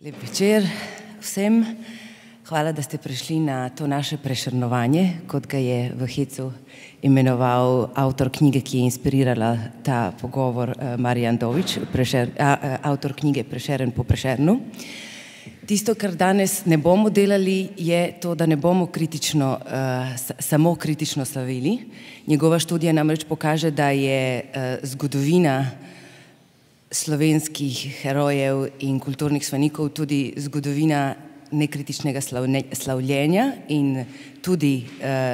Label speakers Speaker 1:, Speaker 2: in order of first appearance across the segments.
Speaker 1: Lep večer vsem. Hvala, da ste prišli na to naše prešernovanje, kot ga je v Hecu imenoval avtor knjige, ki je inspirirala ta pogovor, Marijan Dović, avtor knjige Prešeren po Prešernu. Tisto, kar danes ne bomo delali, je to, da ne bomo samo kritično slavili. Njegova študija namreč pokaže, da je zgodovina slovenskih herojev in kulturnih svanikov tudi zgodovina nekritičnega slavljenja in tudi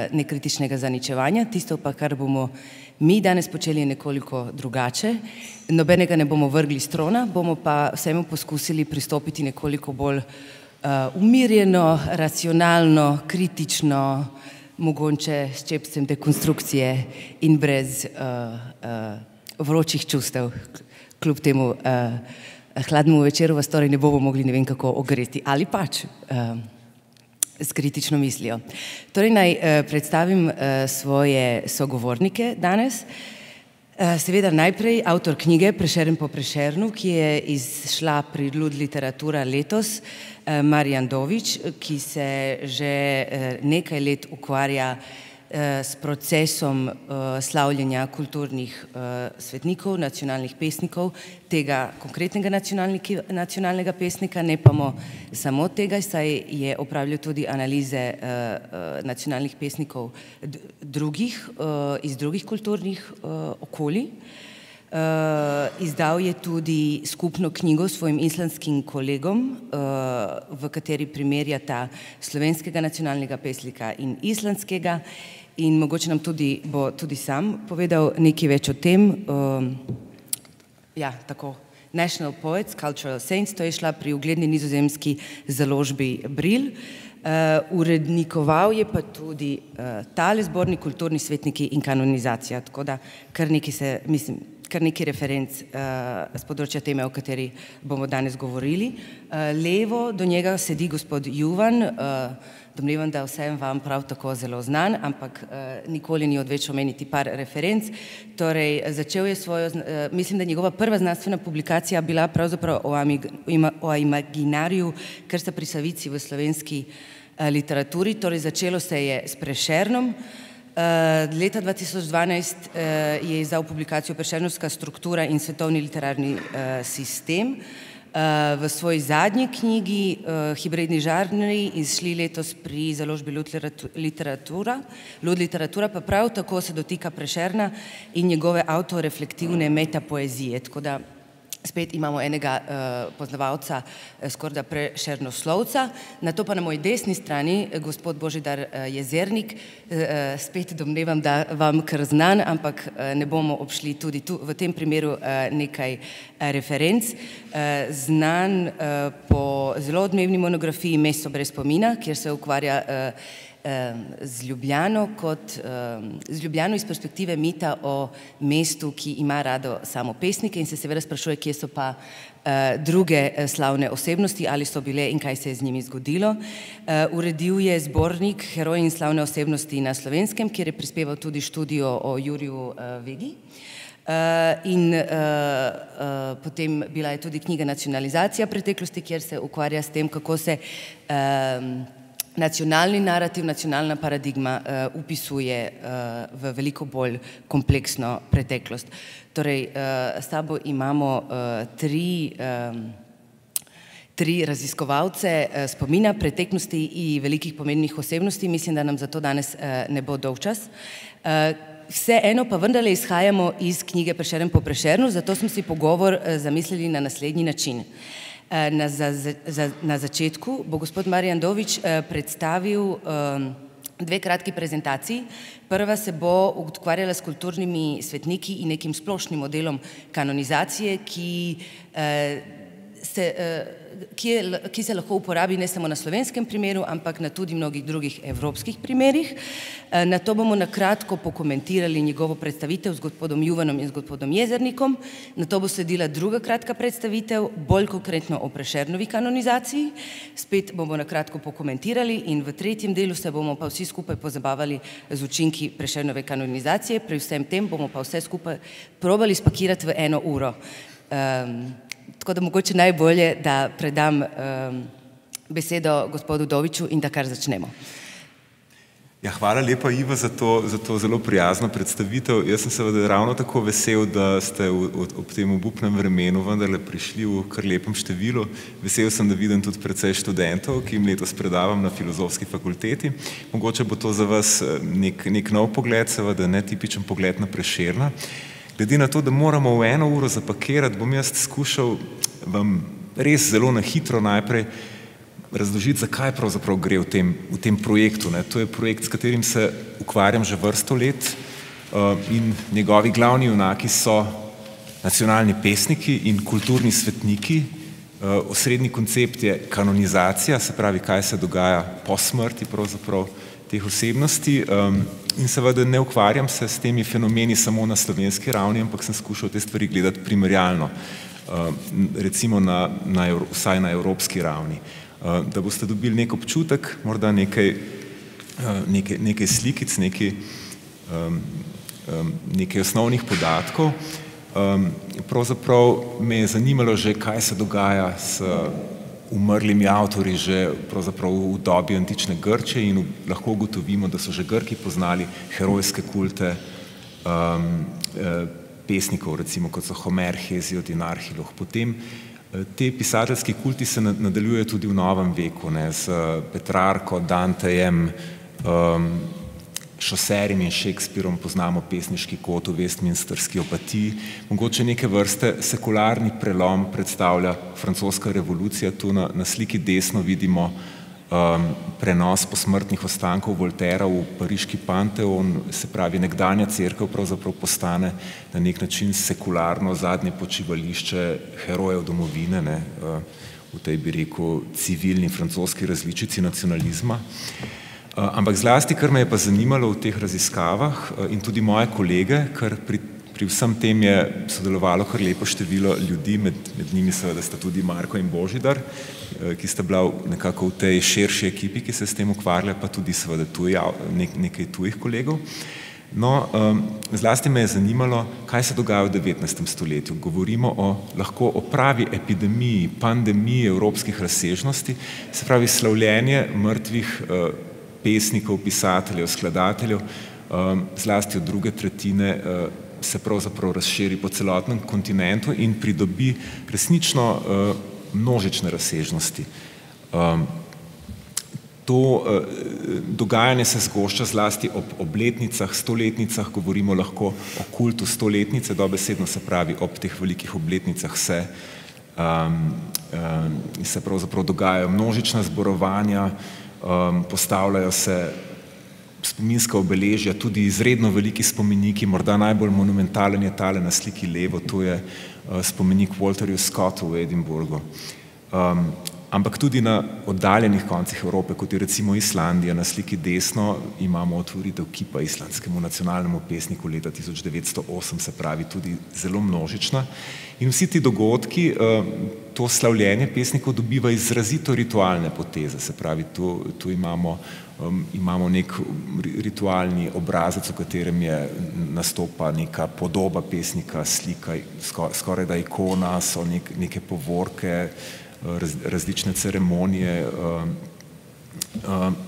Speaker 1: nekritičnega zaničevanja. Tisto pa, kar bomo mi danes počeli, je nekoliko drugače. Nobenega ne bomo vrgli s trona, bomo pa vsemu poskusili pristopiti nekoliko bolj umirjeno, racionalno, kritično, mogoče s čepcem dekonstrukcije in brez vročih čustev. Kljub temu hladnemu večeru vas torej ne bomo mogli ne vem kako ogreti, ali pač s kritično mislijo. Torej naj predstavim svoje sogovornike danes. Seveda najprej avtor knjige Prešeren po Prešernu, ki je izšla pri Lud Literatura letos, Marijan Dović, ki se že nekaj let ukvarja s procesom slavljenja kulturnih svetnikov, nacionalnih pesnikov, tega konkretnega nacionalnega pesnika, ne pa samo tega, saj je opravljal tudi analize nacionalnih pesnikov iz drugih kulturnih okolij. Izdal je tudi skupno knjigo s svojim islandskim kolegom, v kateri primerjata slovenskega nacionalnega pesnika in islandskega, in mogoče nam bo tudi sam povedal nekaj več o tem. Ja, tako, National Poets, Cultural Saints, to je šla pri ugledni nizozemski založbi Brill. Urednikoval je pa tudi tale zbornik Kulturni svetniki in kanonizacija, tako da kar nekaj referenc z področja teme, o kateri bomo danes govorili. Levo do njega sedi gospod Juvan, domnevam, da vsem vam prav tako zelo znan, ampak nikoli ni odveč omeniti par referenc. Torej, začel je svojo, mislim, da njegova prva znanstvena publikacija bila pravzaprav o imaginariju Krsta pri Savici v slovenski literaturi, torej začelo se je s Prešernom. Leta 2012 je izdal publikacijo Prešernovska struktura in svetovni literarni sistem. V svoji zadnji knjigi Hibridni žanri, izšli letos pri založbi Lud Literatura, pa prav tako se dotika Prešerna in njegove autoreflektivne metapoezije, tako da spet imamo enega poznavalca skorajda prešernoslovca. Nato pa na moji desni strani gospod Božidar Jezernik, spet domnevam, da vam kar znan, ampak ne bomo obšli tudi tu v tem primeru nekaj referenc. Znan po zelo odmevni monografiji Mesto brez spomina, kjer se ukvarja z Ljubljano iz perspektive mita o mestu, ki ima rado samo pesnike in se seveda sprašuje, kje so pa druge slavne osebnosti, ali so bile in kaj se je z njimi zgodilo. Uredil je zbornik Heroji in slavne osebnosti na Slovenskem, kjer je prispeval tudi študijo o Juriju Vegi. In potem bila je tudi knjiga Nacionalizacija preteklosti, kjer se ukvarja s tem, kako se nacionalni narativ, nacionalna paradigma upisuje v veliko bolj kompleksno preteklost. Torej, s tabo imamo tri raziskovalce spomina, preteklosti in velikih pomembnih osebnosti. Mislim, da nam zato danes ne bo dolgčas. Vseeno pa vendarle izhajamo iz knjige Prešeren po Prešernu, zato smo si pogovor zamislili na naslednji način. Na začetku bo gospod Marijan Dović predstavil dve kratki prezentaciji. Prva se bo ukvarjala s kulturnimi svetniki in nekim splošnim modelom kanonizacije, ki se lahko uporabi ne samo na slovenskem primeru, ampak na tudi mnogih drugih evropskih primerih. Nato bomo na kratko pokomentirali njegovo predstavitev z gospodom Juvanom in z gospodom Jezernikom. Nato bo sledila druga kratka predstavitev, bolj konkretno o Prešernovi kanonizaciji. Spet bomo na kratko pokomentirali in v tretjem delu se bomo pa vsi skupaj pozabavali z učinki Prešernove kanonizacije. Pri vsem tem bomo pa vse skupaj probali spakirati v 1 uro. Tako da mogoče najbolje, da predam besedo gospodu Doviču in da kar začnemo.
Speaker 2: Ja, hvala lepa, Iva, za to zelo prijazno predstavitev. Jaz sem seveda ravno tako vesel, da ste ob tem obupnem vremenu vendarle prišli v kar lepem številu. Vesel sem, da vidim tudi precej študentov, ki jim letos predavam na Filozofski fakulteti. Mogoče bo to za vas nek nov pogled, seveda netipičen pogled na Prešerna. Glede na to, da moramo v 1 uro zapakirati, bom jaz skušal vam res zelo na hitro najprej razložiti, zakaj pravzaprav gre v tem projektu. To je projekt, s katerim se ukvarjam že vrsto let in njegovi glavni junaki so nacionalni pesniki in kulturni svetniki. Osrednji koncept je kanonizacija, se pravi, kaj se dogaja po smrti pravzaprav teh osebnosti. In seveda ne ukvarjam se s temi fenomeni samo na slovenski ravni, ampak sem skušal te stvari gledati primerjalno, recimo vsaj na evropski ravni. Da boste dobili nek občutek, morda nekaj slikic, nekaj osnovnih podatkov. Pravzaprav me je zanimalo že, kaj se dogaja s umrlimi avtorji že pravzaprav v dobi antične Grčije in lahko ugotovimo, da so že Grki poznali herojske kulte pesnikov, recimo kot so Homer, Hesiod in Arhiloh. Potem te pisateljski kulti se nadaljujejo tudi v novem veku, z Petrarko, Dantejem, Chaucerjem in Shakespearom poznamo pesniški kot v Westminsterski opatiji. Mogoče neke vrste sekularni prelom predstavlja francoska revolucija. Tu na sliki desno vidimo prenos posmrtnih ostankov Voltaira v pariški Panteon, se pravi, nekdanja cerkev pravzaprav postane na nek način sekularno zadnje počivališče herojev domovine, v tej, bi rekel, civilni francoski različici nacionalizma. Ampak zlasti, kar me je pa zanimalo v teh raziskavah in tudi moje kolege, ker pri vsem tem je sodelovalo kar lepo število ljudi, med njimi seveda sta tudi Marko in Božidar, ki sta bila nekako v tej širši ekipi, ki se s tem ukvarja, pa tudi seveda nekaj tujih kolegov. No, zlasti me je zanimalo, kaj se dogaja v 19. stoletju. Govorimo lahko o pravi epidemiji, pandemiji evropskih razsežnosti, se pravi slavljenje mrtvih pesnikov, pisateljev, skladateljev, zlasti od druge tretjine se pravzaprav razširi po celotnem kontinentu in pridobi resnično množične razsežnosti. To dogajanje se zgošča zlasti ob obletnicah, stoletnicah, govorimo lahko o kultu stoletnice, dobesedno se pravi, ob teh velikih obletnicah se pravzaprav dogajajo množična zborovanja, postavljajo se spominska obeležja, tudi izredno veliki spomeniki, morda najbolj monumentalen je tale na sliki levo, to je spomenik Walterju Scottu v Edinburgu. Ampak tudi na oddaljenih koncih Evrope, kot je recimo Islandija, na sliki desno imamo otvoritev kipa islandskemu nacionalnemu pesniku leta 1908, se pravi tudi zelo množična. In vsi ti dogodki, to slavljenje pesnikov dobiva izrazito ritualne poteze, se pravi tu imamo nek ritualni obrazec, v katerem nastopa neka podoba pesnika, slika, skoraj da ikona, so neke povorke, različne ceremonije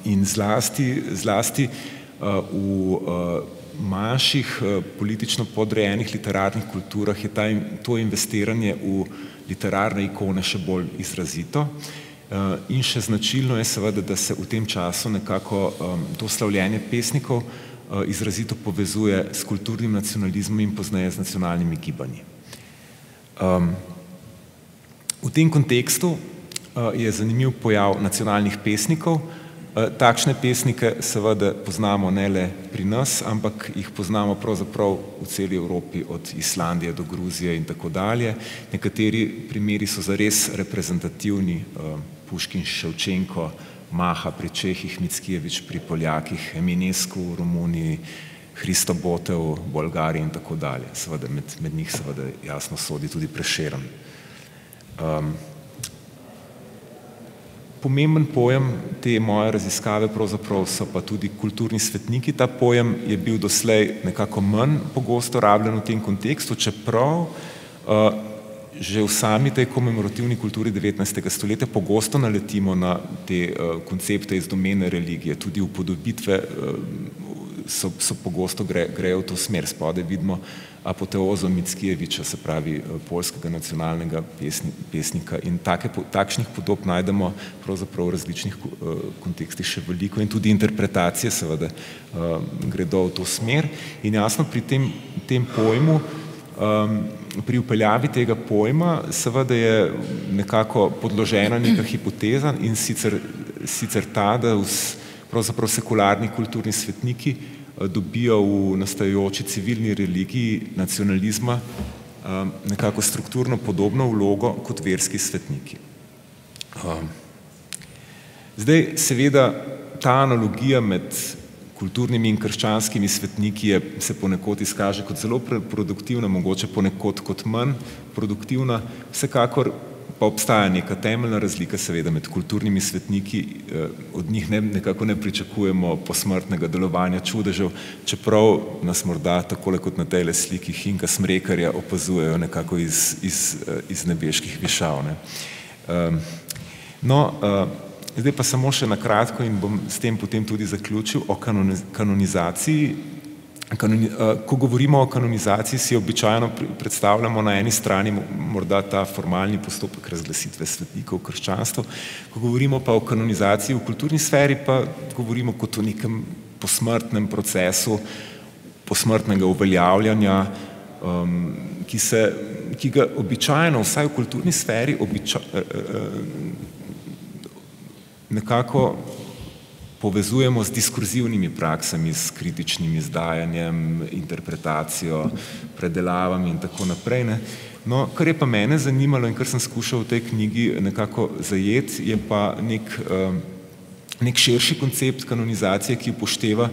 Speaker 2: in zlasti v manjših politično podrejenih literarnih kulturah je to investiranje v literarne ikone še bolj izrazito. In še značilno je seveda, da se v tem času nekako to slavljenje pesnikov izrazito povezuje s kulturnim nacionalizmom in pozneje z nacionalnimi gibanji. V tem kontekstu je zanimiv pojav nacionalnih pesnikov. Takšne pesnike seveda poznamo ne le pri nas, ampak jih poznamo pravzaprav v celi Evropi, od Islandije do Gruzije in tako dalje. Nekateri primeri so zares reprezentativni, Puškin, Ševčenko, Maha pri Čehih, Mickijevič pri Poljakih, Eminescu v Romuniji, Hristo Bote v Bolgariji in tako dalje. Seveda med njih seveda jasno sodi tudi Prešeren. Pomemben pojem te moje raziskave pravzaprav so pa tudi kulturni svetniki. Ta pojem je bil doslej nekako manj pogosto rabljen v tem kontekstu, čeprav že v sami tej komemorativni kulturi 19. stoletja pogosto naletimo na te koncepte iz domene religije, tudi upodobitve so pogosto grejo v to smer. Spodaj vidimo apoteozo Mickiewicza, se pravi poljskega nacionalnega pesnika, in takšnih podob najdemo pravzaprav v različnih kontekstih še veliko in tudi interpretacije seveda gredo v to smer. In jasno pri tem pojmu, pri upeljavi tega pojma seveda je nekako podložena neka hipoteza, in sicer ta, da pravzaprav sekularni kulturni svetniki dobijo v nastajajoči civilni religiji nacionalizma nekako strukturno podobno vlogo kot verski svetniki. Zdaj, seveda, ta analogija med kulturnimi in krščanskimi svetniki se ponekod izkaže kot zelo produktivna, mogoče ponekod kot manj produktivna, vsekakor pa obstaja neka temeljna razlika seveda med kulturnimi svetniki, od njih nekako ne pričakujemo posmrtnega delovanja čudežev, čeprav nas morda takole kot na tejle sliki Hinka Smrekarja opazujejo nekako iz nebeških višav. Zdaj pa samo še na kratko in bom s tem potem tudi zaključil o kanonizaciji. Ko govorimo o kanonizaciji, si običajno predstavljamo na eni strani morda ta formalni postopek razglasitve svetnikov krščanstva, ko govorimo pa o kanonizaciji v kulturni sferi, pa govorimo kot o nekem posmrtnem procesu, posmrtnega uveljavljanja, ki ga običajno, vsaj v kulturni sferi, nekako povezujemo z diskurzivnimi praksami, s kritičnim izdajanjem, interpretacijo, predelavami in tako naprej. No, kar je pa mene zanimalo in kar sem skušal v tej knjigi nekako zajeti, je pa nek širši koncept kanonizacije, ki upošteva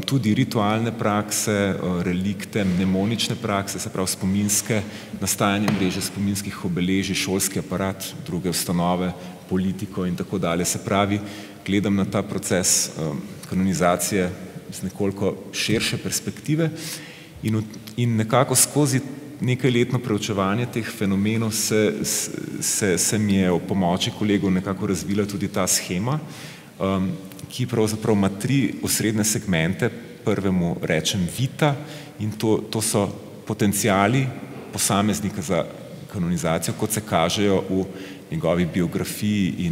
Speaker 2: tudi ritualne prakse, relikte, mnemonične prakse, se pravi spominske, nastajanje mreže spominskih obeležij, šolski aparat, druge ustanove, politiko in tako dalje. Se pravi, gledam na ta proces kanonizacije z nekoliko širše perspektive in nekako skozi nekajletno preučevanje teh fenomenov se mi je v pomoči kolegov nekako razvila tudi ta shema, ki pravzaprav ima 3 osrednje segmente. Prvemu rečem vita, in to so potenciali posameznika za kanonizacijo, kot se kažejo v njegovi biografiji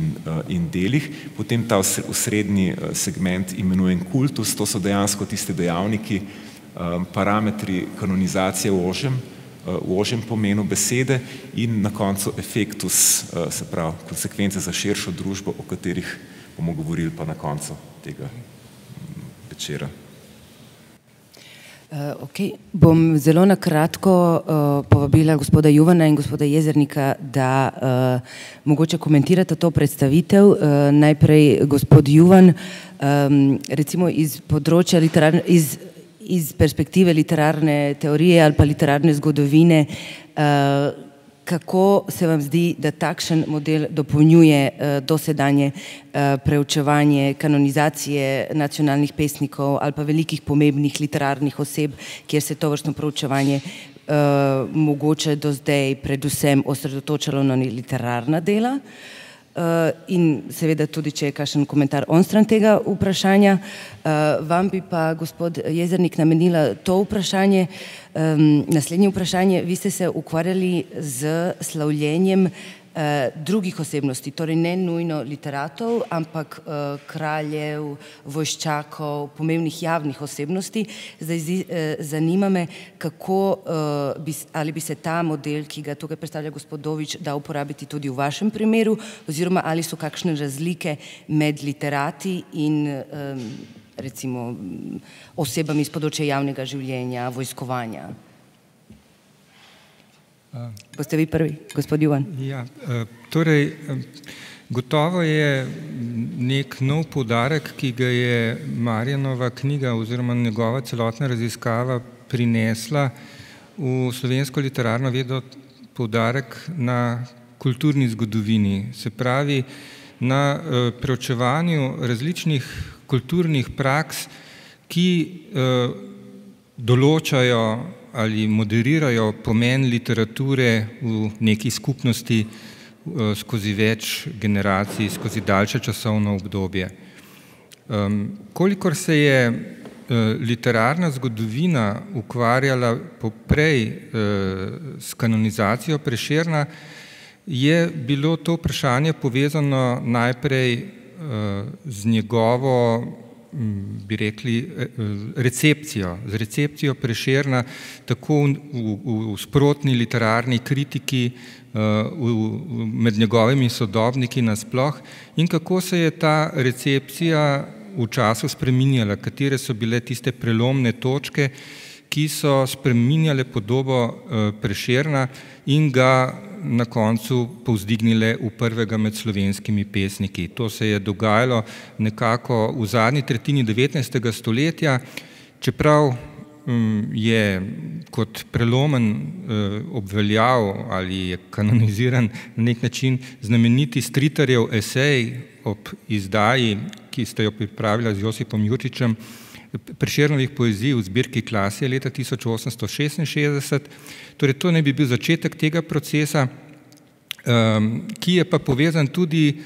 Speaker 2: in delih. Potem ta osrednji segment imenujem kultus, to so dejansko tisti dejavniki, parametri kanonizacije v ožjem pomenu besede, in na koncu efektus, se pravi konsekvence za širšo družbo, o katerih bomo govorili pa na koncu tega večera.
Speaker 1: Bom zelo na kratko povabila gospoda Juvana in gospoda Jezernika, da mogoče komentirate to predstavitev. Najprej gospod Juvan, recimo iz področja iz perspektive literarne teorije ali pa literarne zgodovine, kako se vam zdi, da takšen model dopolnjuje dosedanje preučevanje kanonizacije nacionalnih pesnikov ali pa velikih pomembnih literarnih oseb, kjer se tovrstno proučevanje mogoče do zdaj predvsem osredotočalo na literarna dela? In seveda tudi, če je kakšen komentar onstran tega vprašanja. Vam bi pa, gospod Jezernik, namenila to vprašanje, naslednje vprašanje. Vi ste se ukvarjali z slavljenjem drugih osebnosti, torej ne nujno literatov, ampak kraljev, vojščakov, pomembnih javnih osebnosti. Zdaj zanima me, ali bi se ta model, ki ga tukaj predstavlja gospod Dovič, da uporabiti tudi v vašem primeru, oziroma ali so kakšne razlike med literati in recimo osebami iz področja javnega življenja, vojskovanja. Boste vi prvi, gospod Juvan?
Speaker 3: Ja, torej, gotovo je nek nov poudarek, ki ga je Marjanova knjiga oziroma njegova celotna raziskava prinesla v slovensko literarno vedo, poudarek na kulturni zgodovini. Se pravi, na preučevanju različnih kulturnih praks, ki določajo ali moderirajo pomen literature v neki skupnosti skozi več generacij, skozi daljše časovno obdobje. Kolikor se je literarna zgodovina ukvarjala poprej s kanonizacijo Prešerna, je bilo to vprašanje povezano najprej z njegovo, bi rekli, z recepcijo Prešerna tako v sprotni literarni kritiki, med njegovimi sodobniki nasploh, in kako se je ta recepcija v času spreminjala, katere so bile tiste prelomne točke, ki so spreminjale podobo Prešerna in ga na koncu povzdignile v prvega med slovenskimi pesniki. To se je dogajalo nekako v zadnji tretjini 19. stoletja, čeprav je kot prelomen obveljal ali je kanoniziran na nek način znameniti Stritarjev esej ob izdaji, ki sta jo pripravila z Josipom Jurčičem, Prešernovih poezij v zbirki Klasje leta 1866. Torej, to ne bi bil začetek tega procesa, ki je pa povezan tudi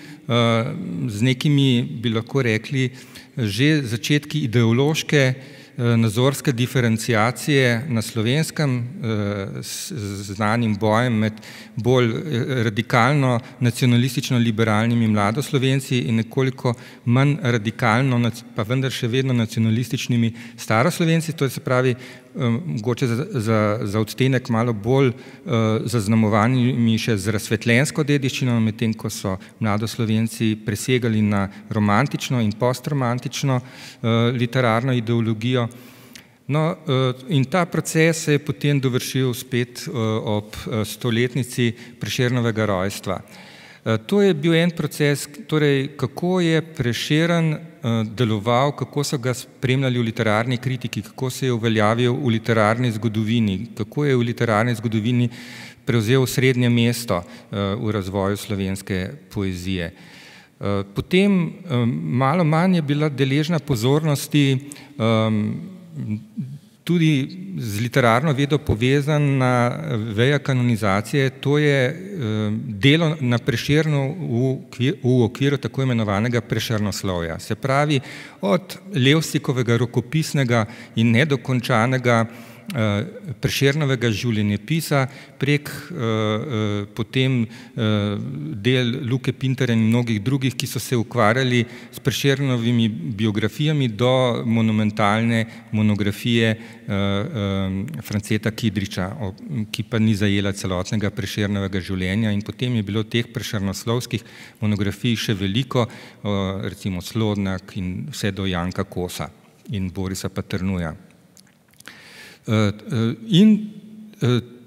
Speaker 3: z nekimi, bi lahko rekli, že začetki ideološke nazorske diferenciacije na Slovenskem, z znanim bojem med bolj radikalno nacionalistično-liberalnimi mladoslovenci in nekoliko manj radikalno, pa vendar še vedno nacionalističnimi staroslovenci, to se pravi mogoče za odtenek malo bolj zaznamovanimi še z razsvetljensko dediščino, medtem ko so mladoslovenci presegali na romantično in postromantično literarno ideologijo. No, in ta proces se je potem dovršil spet ob stoletnici Prešernovega rojstva. To je bil en proces, torej kako je Prešeren deloval, kako so ga spremljali v literarni kritiki, kako se je uveljavil v literarni zgodovini, kako je v literarni zgodovini prevzel srednje mesto v razvoju slovenske poezije. Potem malo manj je bila deležna pozornosti tudi z literarno vedo povezana veja kanonizacije, to je delo na Prešernu v okviru tako imenovanega Prešernoslovja. Se pravi, od Levstikovega rokopisnega in nedokončanega Prešernovega življenjepisa prek potem del Luke Pintarja in mnogih drugih, ki so se ukvarjali s Prešernovimi biografijami do monumentalne monografije Franceta Kidriča, ki pa ni zajela celotnega Prešernovega življenja, in potem je bilo teh prešernoslovskih monografij še veliko, recimo Slodnak in vse do Janka Kosa in Borisa Paternuja. In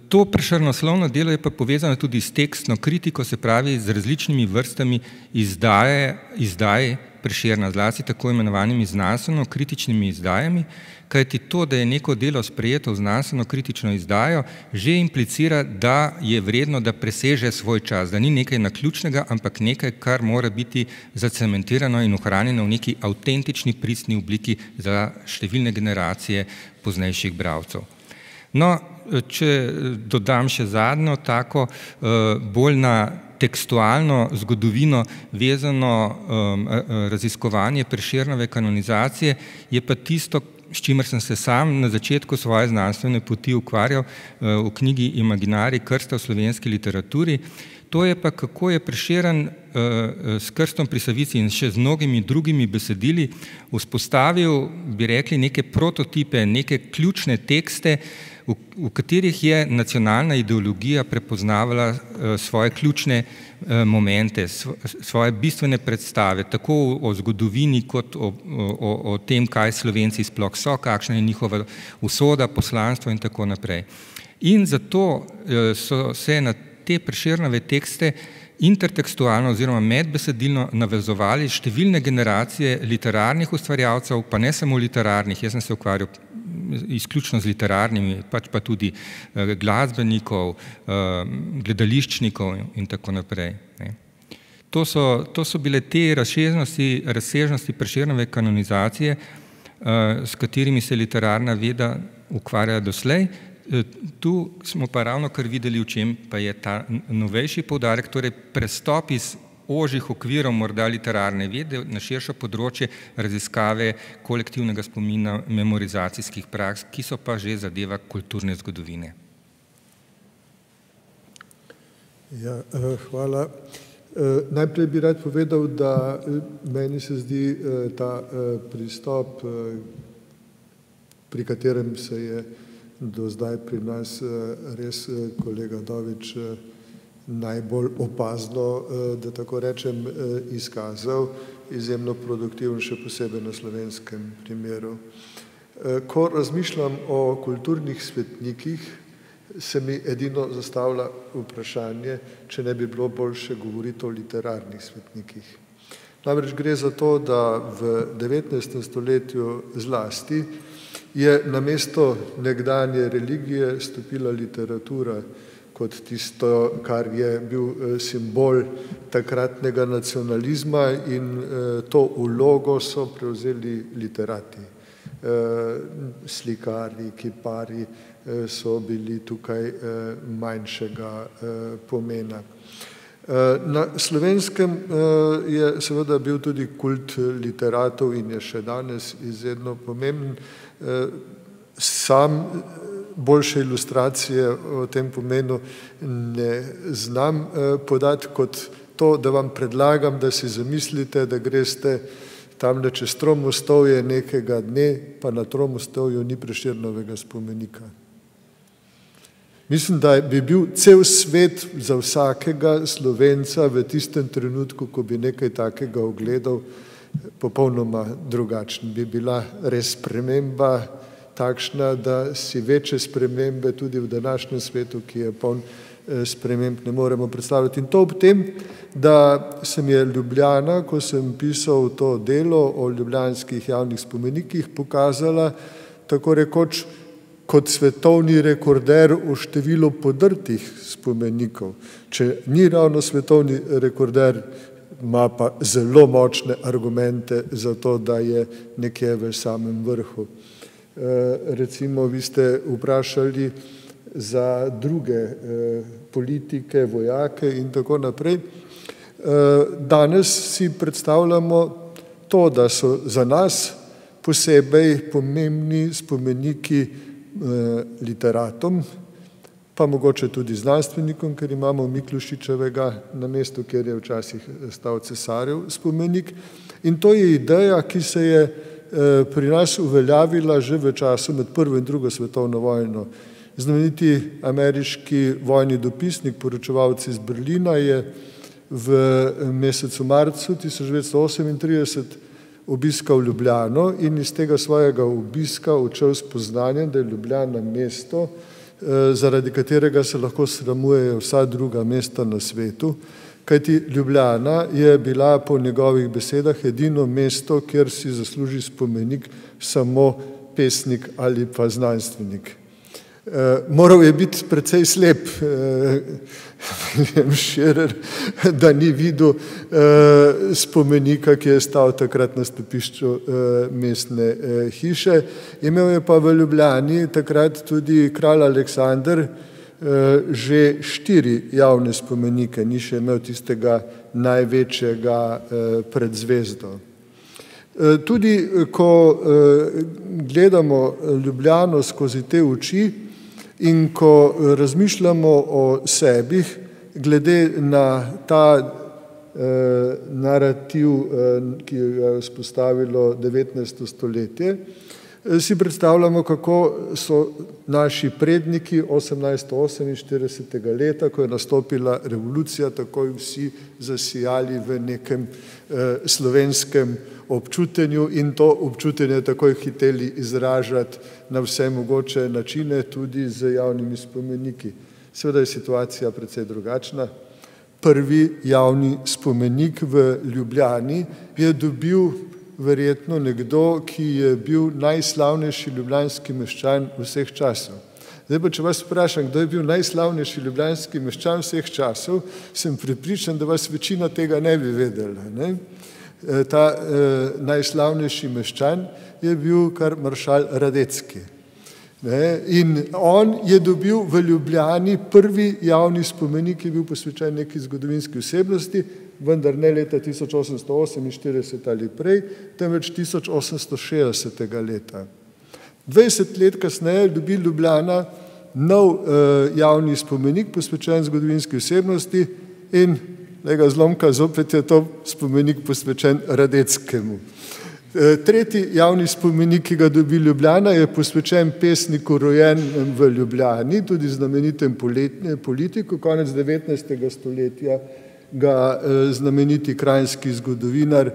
Speaker 3: to prešernoslovno delo je pa povezano tudi s tekstno kritiko, se pravi z različnimi vrstami izdaje Prešerna, zlasti tako imenovanimi znanstveno-kritičnimi izdajami, kajti to, da je neko delo sprejeto v znanstveno-kritično izdajo, že implicira, da je vredno, da preseže svoj čas, da ni nekaj naključnega, ampak nekaj, kar mora biti zacementirano in ohranjeno v neki avtentični, pristni obliki za številne generacije poznejših bralcev. No, če dodam še zadnjo tako bolj na tekstualno zgodovino vezano raziskovanje Prešernove kanonizacije, je pa tisto, s čimer sem se sam na začetku svoje znanstvene poti ukvarjal v knjigi Imaginarij krsta v slovenski literaturi. To je pa, kako je Prešeren s Krstom pri Savici in še z mnogimi drugimi besedili vzpostavil, bi rekli, neke prototipe, neke ključne tekste, v katerih je nacionalna ideologija prepoznavala svoje ključne momente, svoje bistvene predstave, tako o zgodovini kot o tem, kaj Slovenci sploh so, kakšna je njihova usoda, poslanstvo in tako naprej. In zato so se na te Prešernove tekste intertekstualno oziroma medbesedilno navezovali številne generacije literarnih ustvarjalcev, pa ne samo literarnih, jaz sem se ukvarjal izključno z literarnimi, pač pa tudi glasbenikov, gledališčnikov in tako naprej. To so bile te razsežnosti Prešernove kanonizacije, s katerimi se literarna veda ukvarja doslej. Tu smo pa ravno kar videli, v čem pa je ta novejši poudarek, torej prestop iz ožjih okvirov morda literarne vede na širše področje raziskave kolektivnega spomina, memorizacijskih praks, ki so pa že zadeva kulturne zgodovine.
Speaker 4: Ja, hvala. Najprej bi rad povedal, da meni se zdi ta pristop, pri katerem se je do zdaj pri nas res kolega Dovič najbolj opazno, da tako rečem, izkazal, izjemno produktiven, še posebej na slovenskem primeru. Ko razmišljam o kulturnih svetnikih, se mi edino zastavlja vprašanje, če ne bi bilo boljše govoriti o literarnih svetnikih. Namreč gre za to, da v 19. stoletju zlasti je namesto nekdanje religije stopila literatura kot tisto, kar je bil simbol takratnega nacionalizma, in to vlogo so prevzeli literati. Slikari, kipari so bili tukaj manjšega pomena. Na slovenskem je seveda bil tudi kult literatov in je še danes izredno pomemben. Sam boljše ilustracije o tem pomenu ne znam podati kot to, da vam predlagam, da si zamislite, da greste tamle čez Tromostovje nekega dne, pa na Tromostovju ni Prešernovega spomenika. Mislim, da bi bil cel svet za vsakega Slovenca v tistem trenutku, ko bi nekaj takega ogledal, popolnoma drugačen. Bi bila res sprememba takšna, da si večje spremembe tudi v današnjem svetu, ki je poln sprememb, ne moremo predstavljati. In to ob tem, da se mi je Ljubljana, ko sem pisal to delo o ljubljanskih javnih spomenikih, pokazala tako rekoč kot svetovni rekorder v številu podrtih spomenikov. Če ni ravno svetovni rekorder, ima pa zelo močne argumente za to, da je nekje v samem vrhu. Recimo, vi ste vprašali za druge politike, vojake in tako naprej. Danes si predstavljamo to, da so za nas posebej pomembni spomeniki literatom, pa mogoče tudi znanstvenikom, ker imamo Miklošičevega na mestu, kjer je včasih stal cesarjev spomenik. In to je ideja, ki se je pri nas uveljavila že v času med prvo in drugo svetovno vojno. Znameniti ameriški vojni dopisnik, poročevalec iz Berlina, je v mesecu marcu 1938 obiskal Ljubljano in iz tega svojega obiska odšel s spoznanjem, da je Ljubljana mesto, zaradi katerega se lahko sramujejo vsa druga mesta na svetu, kajti Ljubljana je bila po njegovih besedah edino mesto, kjer si zasluži spomenik samo pesnik ali pa znanstvenik. Moral je biti precej slep William Shirer, da ni videl spomenika, ki je stal takrat na stopišču mestne hiše. Imel je pa v Ljubljani takrat tudi kralj Aleksander že 4 javne spomenike, ni še imel tistega največjega pred zvezdo. Tudi ko gledamo Ljubljano skozi te oči in ko razmišljamo o sebi, glede na ta narativ, ki ga je vzpostavilo 19. stoletje, si predstavljamo, kako so naši predniki 1848. leta, ko je nastopila revolucija, takoj vsi zasijali v nekem slovenskem občutenju in to občutenje takoj hiteli izražati na vse mogoče načine, tudi z javnimi spomeniki. Seveda je situacija precej drugačna. Prvi javni spomenik v Ljubljani je dobil verjetno nekdo, ki je bil najslavnejši ljubljanski meščan vseh časov. Zdaj pa, če vas vprašam, kdo je bil najslavnejši ljubljanski meščan vseh časov, sem prepričan, da vas večina tega ne bi vedela, ne? Ta najslavnejši meščan je bil kar maršal Radecki. In on je dobil v Ljubljani prvi javni spomenik, ki je bil posvečen neki zgodovinski osebnosti, vendar ne leta 1848 ali prej, temveč 1860. leta. 20 let kasneje dobi Ljubljana nov javni spomenik posvečen zgodovinski osebnosti in lega zlomka, zopet je to spomenik posvečen Radeckemu. Tretji javni spomenik, ki ga dobi Ljubljana, je posvečen pesniku rojenem v Ljubljani, tudi znamenitem politiku. Konec 19. stoletja ga znameniti kranjski zgodovinar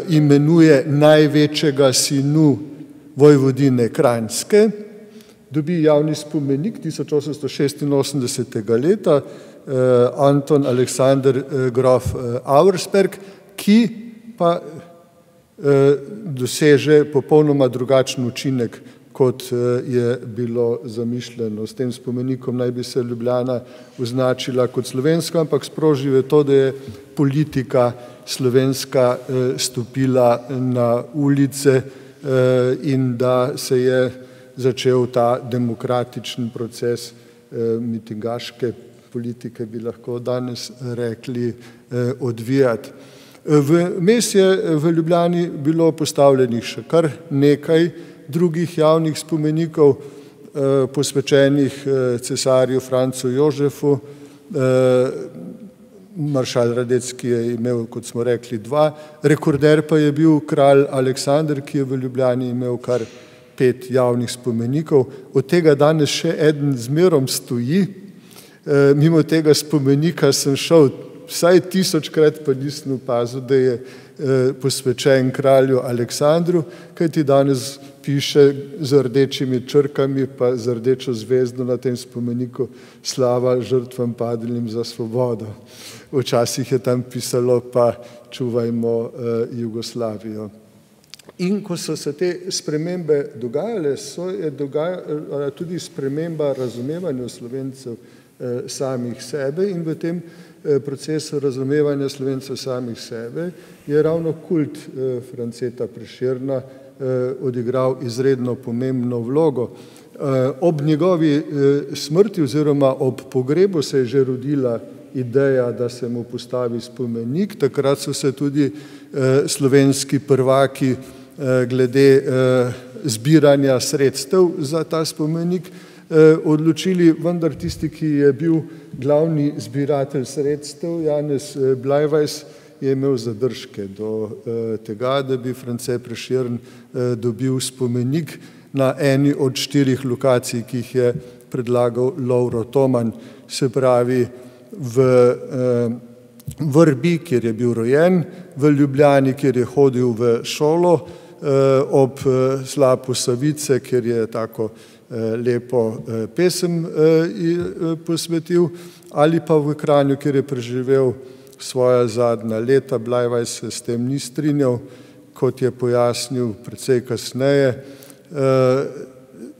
Speaker 4: imenuje največjega sinu vojvodine Kranjske. Dobi javni spomenik 1886. leta Anton Aleksander grof Auersperg, ki pa doseže popolnoma drugačen učinek, kot je bilo zamišljeno. S tem spomenikom naj bi se Ljubljana označila kot slovenska, ampak sprožil je to, da je politika slovenska stopila na ulice in da se je začel ta demokratičen proces mitingaške politike, bi lahko danes rekli, odvijati. Vmes je v Ljubljani bilo postavljenih še kar nekaj drugih javnih spomenikov, posvečenih cesarju Francu Jožefu. Maršal Radecki je imel, kot smo rekli, 2, rekorder pa je bil kralj Aleksander, ki je v Ljubljani imel kar 5 javnih spomenikov. Od tega danes še eden zmerom stoji. Mimo tega spomenika sem šel vsaj 1000-krat, pa nisem opazil, da je posvečen kralju Aleksandru, kajti danes piše z rdečimi črkami pa z rdečo zvezdo na tem spomeniku slava žrtvam padlim za svobodo. Včasih je tam pisalo pa čuvajmo Jugoslavijo. In ko so se te spremembe dogajale, je dogajala tudi sprememba razumevanja Slovencev samih sebe in v tem procesu razumevanja Slovencev samih sebe je ravno kult Franceta Prešerna odigral izredno pomembno vlogo. Ob njegovi smrti oziroma ob pogrebu se je že rodila ideja, da se mu postavi spomenik. Takrat so se tudi slovenski prvaki glede zbiranja sredstev za ta spomenik odločili, vendar tisti, ki je bil glavni zbiratelj sredstev, Janez Blajvajs, je imel zadržke do tega, da bi France Prešern dobil spomenik na eni od 4 lokacij, ki jih je predlagal Lovro Toman, se pravi v Vrbi, kjer je bil rojen, v Ljubljani, kjer je hodil v šolo, ob slapu Savice, kjer je tako lepo pesem posvetil, ali pa v Kranju, kjer je preživel svoja zadnja leta. Blajvajs se s tem ni strinjal, kot je pojasnil precej kasneje,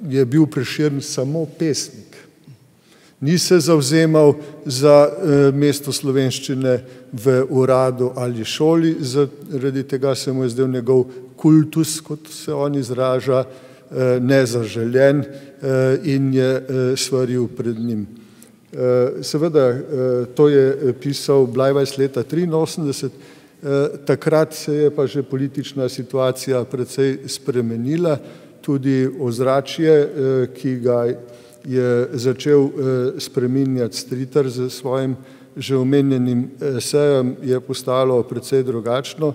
Speaker 4: je bil Prešern samo pesnik. Ni se zavzemal za mesto slovenščine v uradu ali šoli, zaradi tega se mu je zdel njegov kultus, kot se on izraža, nezaželen in je svaril pred njim. Seveda, to je pisal Blajvajs leta 1983, takrat se je pa že politična situacija precej spremenila, tudi ozračje, ki ga je začel spreminjati Stritar z svojim že omenjenim esejem, je postalo precej drugačno,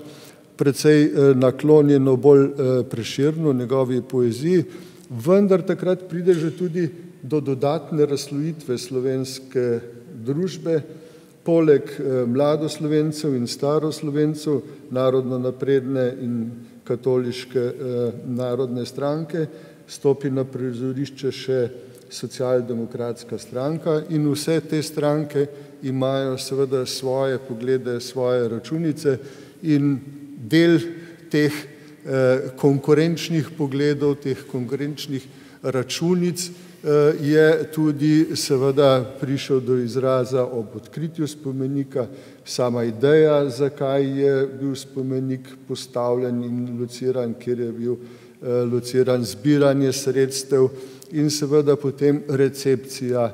Speaker 4: precej naklonjeno bolj Prešernu, njegovi poeziji, vendar takrat pride že tudi do dodatne razslojitve slovenske družbe. Poleg mladoslovencev in staroslovencev, narodno napredne in katoliške narodne stranke, stopi na prizorišče še socialdemokratska stranka in vse te stranke imajo seveda svoje poglede, svoje računice in del teh konkurenčnih pogledov, teh konkurenčnih računic je tudi seveda prišel do izraza ob odkritju spomenika. Sama ideja, zakaj je bil spomenik postavljen in lociran, kjer je bil lociran, zbiranje sredstev in seveda potem recepcija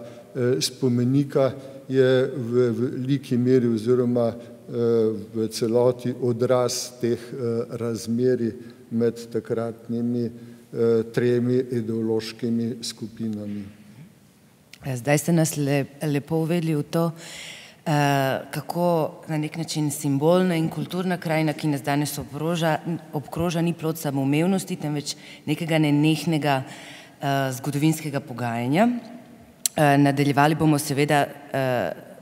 Speaker 4: spomenika je v veliki meri oziroma v celoti odraz teh razmerij med takratnimi tremi ideološkimi skupinami.
Speaker 1: Zdaj ste nas lepo uvedli v to, kako na nek način simbolna in kulturna krajina, ki nas danes obkroža, ni plod samoumevnosti, temveč nekega nenehnega zgodovinskega pogajanja. Nadaljevali bomo seveda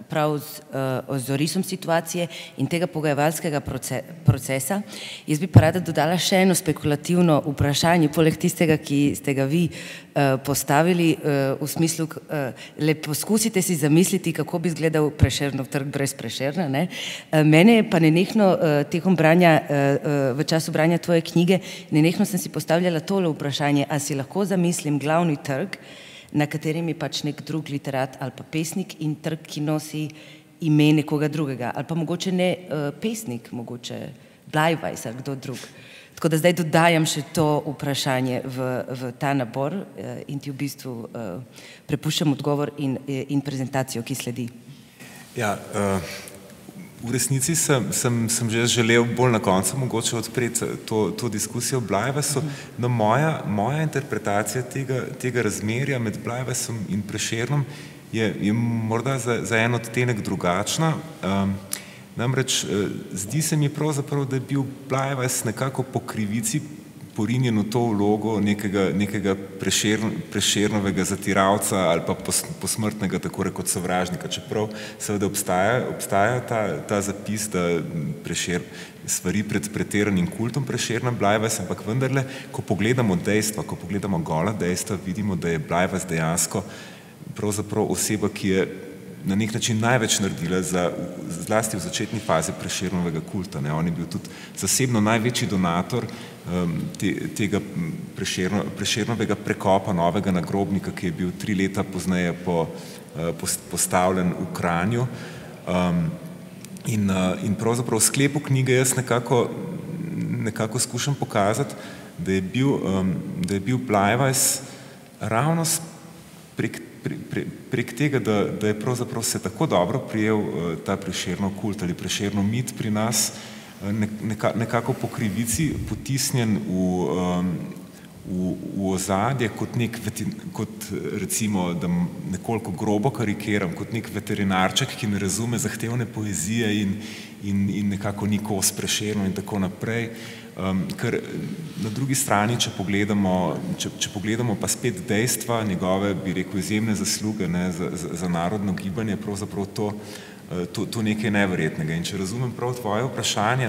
Speaker 1: prav z ozorisom situacije in tega pogajevalskega procesa. Jaz bi pa rada dodala še eno spekulativno vprašanje, poleg tistega, ki ste ga vi postavili, v smislu, le poskusite si zamisliti, kako bi izgledal Prešernov trg brez Prešerna, ne? Mene pa nenehno tekom branja, v času branja tvoje knjige, nenehno sem si postavljala tole vprašanje, a si lahko zamislim glavni trg, na katerem je pač nek drug literat ali pa pesnik in trg, ki nosi ime nekoga drugega, ali pa mogoče ne pesnik, mogoče Bleiweiss ali kdo drug. Tako da zdaj dodajam še to vprašanje v ta nabor in ti v bistvu prepuščam odgovor in prezentacijo, ki sledi.
Speaker 2: Ja, v resnici sem že želel bolj na koncu mogoče odpreti to diskusijo o Bleiweissu. No, moja interpretacija tega razmerja med Bleiweissom in Prešernom je morda za en odtenek drugačna. Namreč zdi se mi pravzaprav, da je bil Bleiweiss nekako po krivici porinjen v to vlogo nekega Prešernovega zatiralca ali pa posmrtnega tako rekoč sovražnika, čeprav seveda obstaja ta zapis, da Prešer svari pred pretiranim kultom Prešerna Bleiweiss, ampak vendarle, ko pogledamo dejstva, ko pogledamo gola dejstva, vidimo, da je Bleiweiss dejansko pravzaprav oseba, ki je na nek način največ naredila zlasti v začetni fazi Prešernovega kulta. On je bil tudi zasebno največji donator tega Prešernovega prekopa novega nagrobnika, ki je bil 3 leta pozneje postavljen v Kranju. In pravzaprav v sklepu knjige jaz nekako skušam pokazati, da je bil Bleiweiss ravno prek tega, da je pravzaprav se tako dobro prijel ta Prešernov kult ali Prešernov mit pri nas, nekako po krivici potisnjen v ozadje kot recimo, da nekoliko grobo karikiram, kot nek veterinarček, ki ne razume zahtevne poezije in nekako ni kos Prešernu in tako naprej. Ker na drugi strani, če pogledamo pa spet dejstva, njegove, bi rekel, izjemne zasluge za narodno gibanje, pravzaprav to nekaj neverjetnega. In če razumem prav tvoje vprašanje,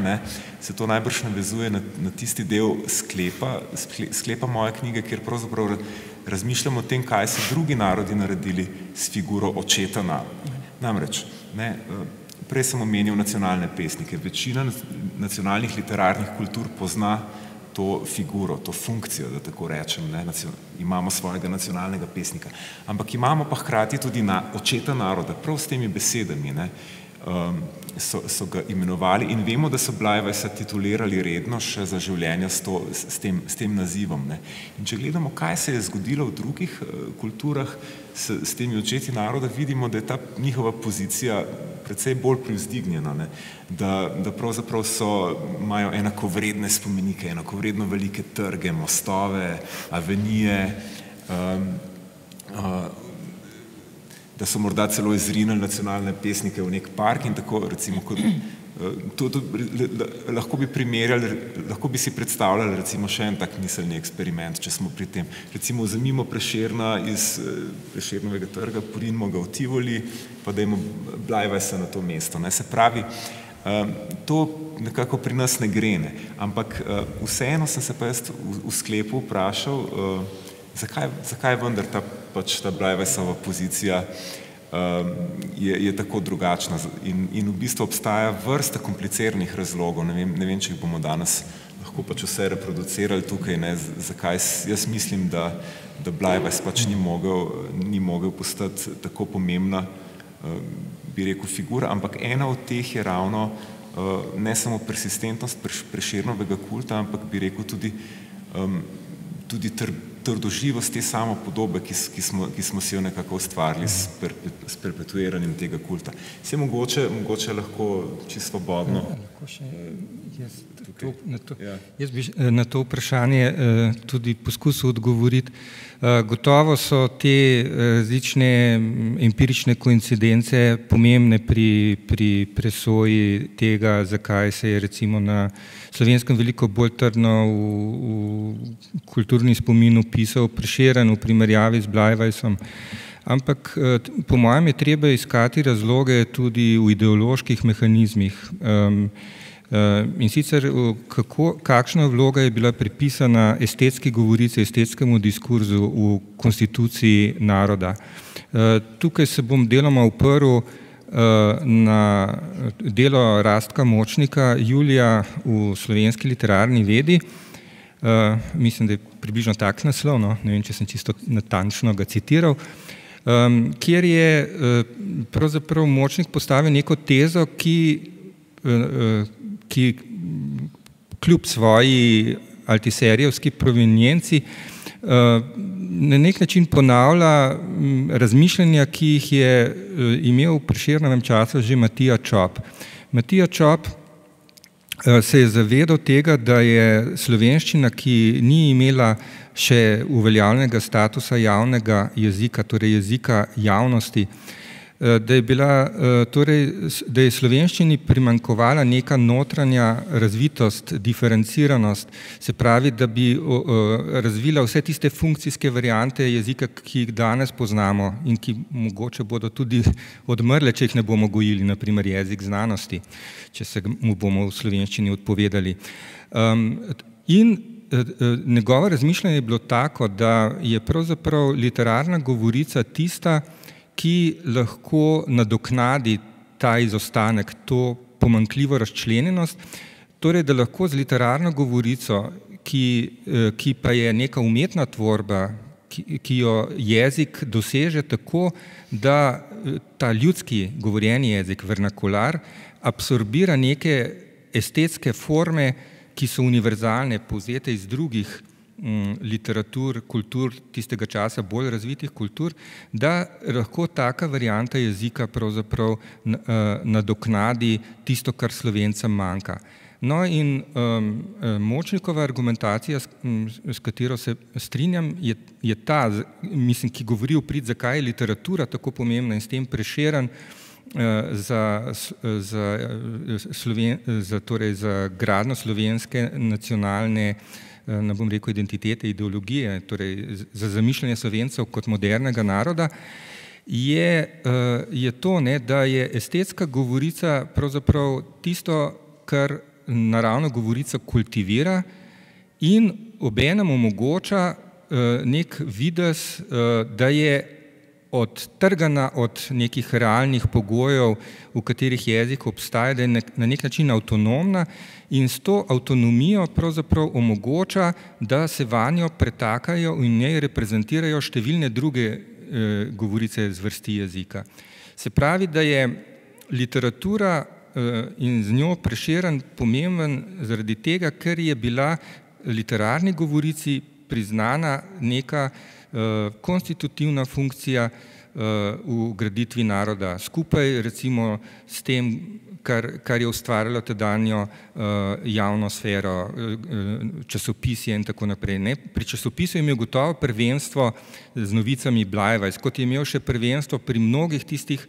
Speaker 2: se to najbrž navezuje na tisti del sklepa moje knjige, kjer pravzaprav razmišljamo o tem, kaj so drugi narodi naredili s figuro očeta naroda. Namreč, prej sem omenil nacionalne pesnike. Večina nacionalnih literarnih kultur pozna to figuro, to funkcijo, da tako rečem. Imamo svojega nacionalnega pesnika. Ampak imamo pa hkrati tudi očeta naroda. Prav s temi besedami so ga imenovali in vemo, da so Bleiweissa titulirali redno še za življenja s tem nazivom. In če gledamo, kaj se je zgodilo v drugih kulturah s temi očeti naroda, vidimo, da je ta njihova pozicija precej bolj privzdignjena, da pravzaprav imajo enakovredne spomenike, enakovredno velike trge, mostove, avenije, da so morda celo izrinili nacionalne pesnike v nek park in tako, recimo, lahko bi si predstavljali recimo še en tak miselni eksperiment, če smo pri tem. Recimo vzemimo Prešerna iz Prešernovega trga, porinimo ga v Tivoli, pa dajmo Bleiweissa na to mesto. Se pravi, to nekako pri nas ne gre, ampak vseeno sem se pa jaz v sklepu vprašal, zakaj vendar ta Bleiweissova pozicija je tako drugačna in v bistvu obstaja vrsta kompliciranih razlogov. Ne vem, če jih bomo danes lahko vse reproducirali tukaj, zakaj jaz mislim, da Bleiweiss ni mogel postati tako pomembna, bi rekel, figura, ampak ena od teh je ravno ne samo persistentnost Prešernovega kulta, ampak bi rekel tudi tudi trdoživost te samopodobe, ki smo si jo nekako ustvarili s perpetuiranjem tega kulta. Se mogoče lahko čisto svobodno.
Speaker 3: Jaz bi na to vprašanje tudi poskusil odgovoriti. Gotovo so te različne empirične koincidence pomembne pri presoji tega, zakaj se je recimo na Slovenskem veliko bolj trdno v kulturni spomin opisal Prešeren v primerjavi z Bleiweisom. Ampak po mojem je treba iskati razloge tudi v ideoloških mehanizmih. In sicer kakšna vloga je bila pripisana estetski govorici, estetskemu diskurzu v konstituciji naroda. Tukaj se bom deloma uprl na delo Rastka Močnika, Julija v slovenski literarni vedi. Mislim, da je približno tak naslov, no? Ne vem, če sem čisto natančno ga citiral, kjer je pravzaprav Močnik postavil neko tezo, ki kljub svoji altiserijevski provenienci na nek način ponavlja razmišljanja, ki jih je imel v Prešernovem času že Matija Čop. Matija Čop se je zavedal tega, da je slovenščina, ki ni imela še uveljavljenega statusa javnega jezika, torej jezika javnosti, da je slovenščini primanjkovala neka notranja razvitost, diferenciranost, se pravi, da bi razvila vse tiste funkcijske variante jezika, ki jih danes poznamo in ki mogoče bodo tudi odmrle, če jih ne bomo gojili, na primer jezik znanosti, če se mu bomo v slovenščini odpovedali. In njegovo razmišljanje je bilo tako, da je pravzaprav literarna govorica tista, ki lahko nadoknadi ta izostanek, to pomanjkljivo razčlenjenost, torej da lahko z literarno govorico, ki pa je neka umetna tvorba, ki jo jezik doseže tako, da ta ljudski govorjeni jezik, vernakular, absorbira neke estetske forme, ki so univerzalne, povzete iz drugih literatur, kultur tistega časa, bolj razvitih kultur, da lahko taka varianta jezika pravzaprav nadoknadi tisto, kar Slovencem manjka. No in Močnikova argumentacija, s katero se strinjam, je ta, mislim, ki govori v prid, zakaj je literatura tako pomembna in s tem Prešeren za gradnjo slovenske nacionalne, ne bom rekel identitete, ideologije, torej za zamišljanje Slovencev kot modernega naroda, je to, da je estetska govorica pravzaprav tisto, kar naravna govorica kultivira in obenem omogoča nek videz, da je odtrgana od nekih realnih pogojev, v katerih jezik obstaja, da je na nek način avtonomna in s to avtonomijo pravzaprav omogoča, da se vanjo pretakajo in njej reprezentirajo številne druge govorice zvrsti jezika. Se pravi, da je literatura in z njo Prešeren pomemben zaradi tega, ker je bila literarni govorici priznana neka konstitutivna funkcija v graditvi naroda, skupaj recimo s tem, kar je ustvarjalo tedanjo javno sfero, časopisje in tako naprej. Pri časopisu je imel gotovo prvenstvo z novicami Bleiweis, kot je imel še prvenstvo pri mnogih tistih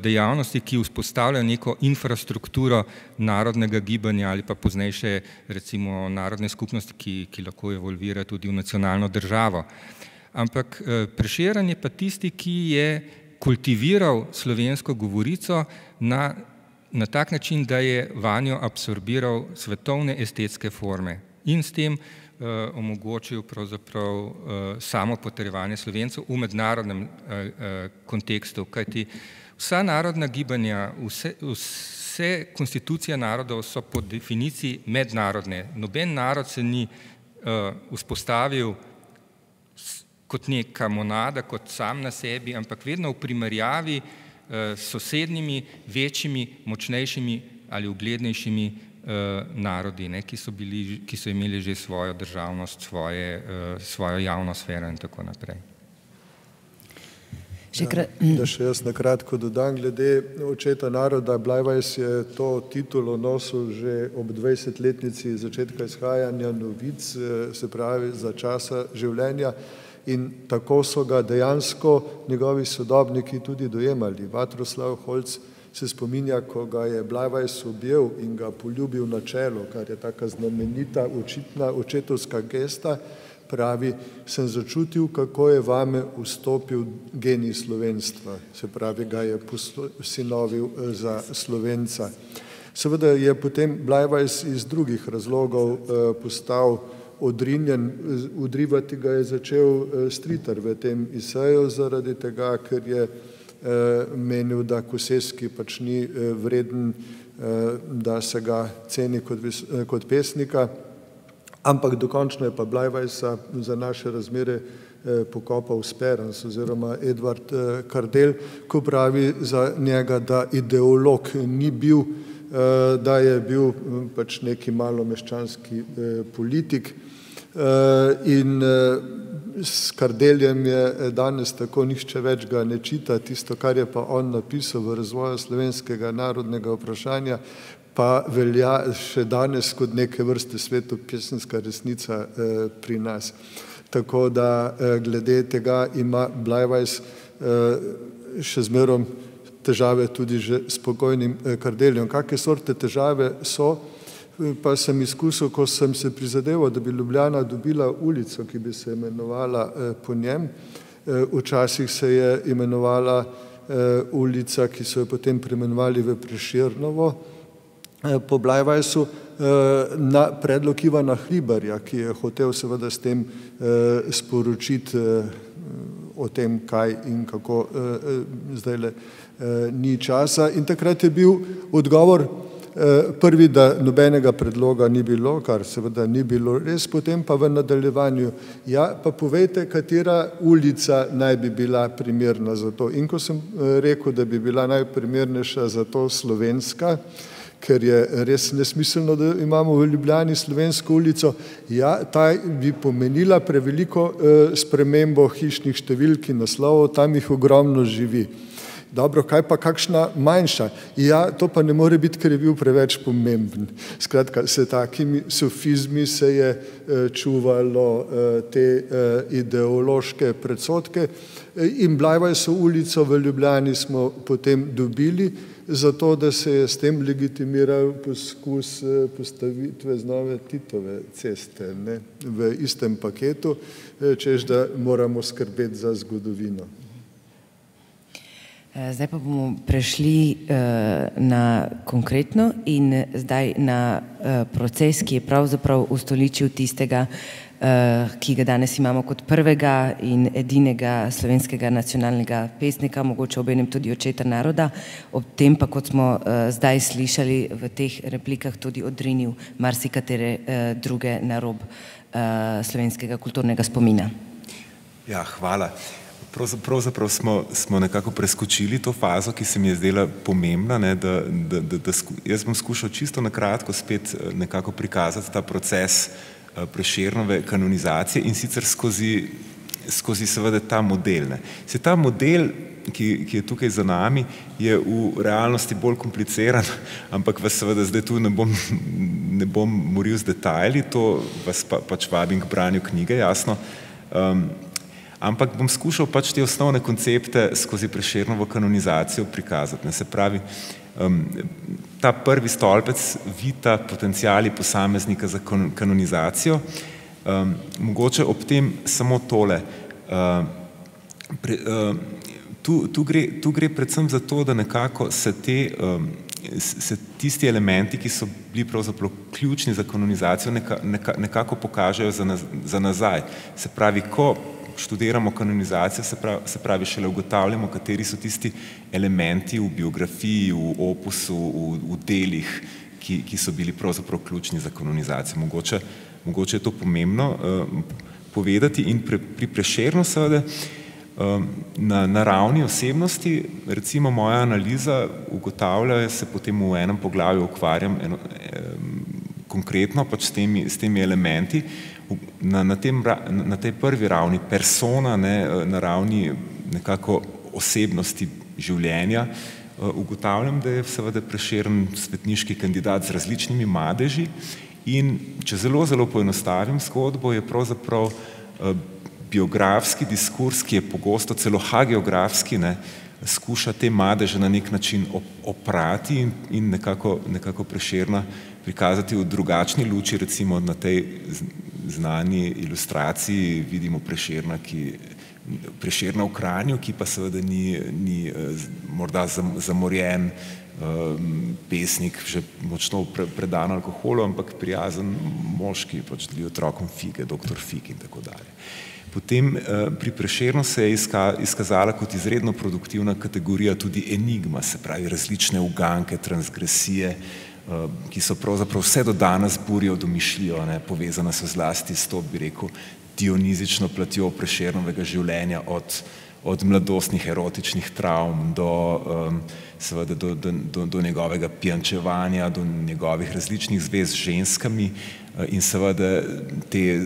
Speaker 3: dejavnosti, ki vzpostavljajo neko infrastrukturo narodnega gibanja ali pa poznejše recimo narodne skupnosti, ki lahko evolvira tudi v nacionalno državo. Ampak Prešeren je pa tisti, ki je kultiviral slovensko govorico na tak način, da je vanjo absorbiral svetovne estetske forme in s tem omogočil pravzaprav samo potrjevanje Slovencev v mednarodnem kontekstu, kajti vsa narodna gibanja, vse konstitucije narodov so po definiciji mednarodne. Noben narod se ni vzpostavil kot neka monada, kot sam na sebi, ampak vedno v primerjavi s sosednjimi, večjimi, močnejšimi ali uglednejšimi narodi, ki so imeli že svojo državnost, svojo javno sfero in tako naprej.
Speaker 4: Da še jaz na kratko dodam, glede očeta naroda, Bleiweiss je to titulo nosil že ob 20-letnici začetka izhajanja novic, se pravi za časa življenja, in tako so ga dejansko njegovi sodobniki tudi dojemali. Vatroslav Holc se spominja, ko ga je Bleiweiss objel in ga poljubil na čelo, kar je taka znamenita, očitna očetovska gesta, pravi, sem začutil, kako je vame vstopil genij slovenstva, se pravi, ga je sinovil za Slovenca. Seveda je potem Bleiweiss iz drugih razlogov postal odrinjen, odrivati ga je začel Stritar v tem eseju zaradi tega, ker je menil, da Kosevski pač ni vreden, da se ga ceni kot pesnika, ampak dokončno je pa Bleiweissa za naše razmere pokopal Sperans oziroma Edvard Kardel, ko pravi za njega, da ideolog ni bil, da je bil pač neki malomeščanski politik, in s Kardeljem je danes tako, nihče več ga ne čita, tisto, kar je pa on napisal v razvoju slovenskega narodnega vprašanja, pa velja še danes kot neke vrste svetopisemska resnica pri nas. Tako da glede tega ima Bleiweiss še zmerom težave tudi že s pokojnim Kardeljem. Kakšne sorte težave so, pa sem izkusil, ko sem se prizadeval, da bi Ljubljana dobila ulico, ki bi se imenovala po njem. Včasih se je imenovala ulica, ki so jo potem preimenovali v Prešernovo, po Bleiweissu, na predlog Ivana Hribarja, ki je hotel seveda s tem sporočiti o tem, kaj in kako zdajle ni časa. In takrat je bil odgovor prvi, da nobenega predloga ni bilo, kar seveda ni bilo res, potem pa v nadaljevanju, ja, pa povejte, katera ulica naj bi bila primerna za to. In ko sem rekel, da bi bila najprimernejša za to Slovenska, ker je res nesmiselno, da imamo v Ljubljani Slovensko ulico, ja, ta bi pomenila preveliko spremembo hišnih številk in naslovov, tam jih ogromno živi. Dobro, kaj pa kakšna manjša? Ja, to pa ne more biti, ker je bil preveč pomemben. Skratka, s takimi sofizmi se je čuvalo te ideološke predsodke in Bleiweissovo ulico v Ljubljani smo potem dobili, zato da se je s tem legitimiral poskus postavitve znove Titove ceste, ne, v istem paketu, češ da moramo skrbeti za zgodovino.
Speaker 1: Zdaj pa bomo prešli na konkretno in zdaj na proces, ki je pravzaprav ustoličil tistega, ki ga danes imamo kot prvega in edinega slovenskega nacionalnega pesnika, mogoče obenem tudi očeta naroda, ob tem pa, kot smo zdaj slišali v teh replikah, tudi odrinil marsikatere druge na rob slovenskega kulturnega spomina.
Speaker 2: Ja, hvala. Pravzaprav smo nekako preskočili to fazo, ki se mi je zdela pomembna, ne, jaz bom skušal čisto na kratko spet nekako prikazati ta proces Prešernove kanonizacije in sicer skozi seveda ta model. Ne. Ta model, ki je tukaj za nami, je v realnosti bolj kompliciran, ampak vas seveda zdaj tu ne bom moril z detajli, to vas pač vabim k branju knjige, jasno. Ampak bom skušal pač te osnovne koncepte skozi Prešernovo kanonizacijo prikazati. Se pravi, ta prvi stolpec vita potenciali posameznika za kanonizacijo, mogoče ob tem samo tole. Tu gre predvsem za to, da nekako se tisti elementi, ki so bili pravzaprav ključni za kanonizacijo, nekako pokažejo za nazaj. Se pravi, ko študiramo kanonizacijo, se pravi, šele ugotavljamo, kateri so tisti elementi v biografiji, v opusu, v delih, ki so bili pravzaprav ključni za kanonizacijo. Mogoče je to pomembno povedati in pri Prešernu seveda na ravni osebnosti, recimo moja analiza ugotavlja, se potem v enem poglavju ukvarjam konkretno pač s temi elementi. Na tej prvi ravni persona, na ravni nekako osebnosti življenja, ugotavljam, da je seveda Prešeren svetniški kandidat z različnimi madeži in če zelo poenostavim zgodbo, je pravzaprav biografski diskurs, ki je pogosto celo hagiografski, skuša te madeže na nek način oprati in nekako Prešerna prikazati v drugačni luči. Recimo na tej znani ilustraciji vidimo Prešerna v Kranju, ki pa seveda ni morda zamorjen pesnik, že močno predan alkoholu, ampak prijazen moški, pač deli otrokom fige, doktor Fig in tako dalje. Potem pri Prešernu se je izkazala kot izredno produktivna kategorija tudi enigma, se pravi različne uganke, transgresije, ki so pravzaprav vse do danes burijo domišljijo, povezane so zlasti s to, bi rekel, dionizično platjo Prešernovega življenja od mladostnih erotičnih travm do njegovega pijančevanja, do njegovih različnih zvez z ženskami in seveda te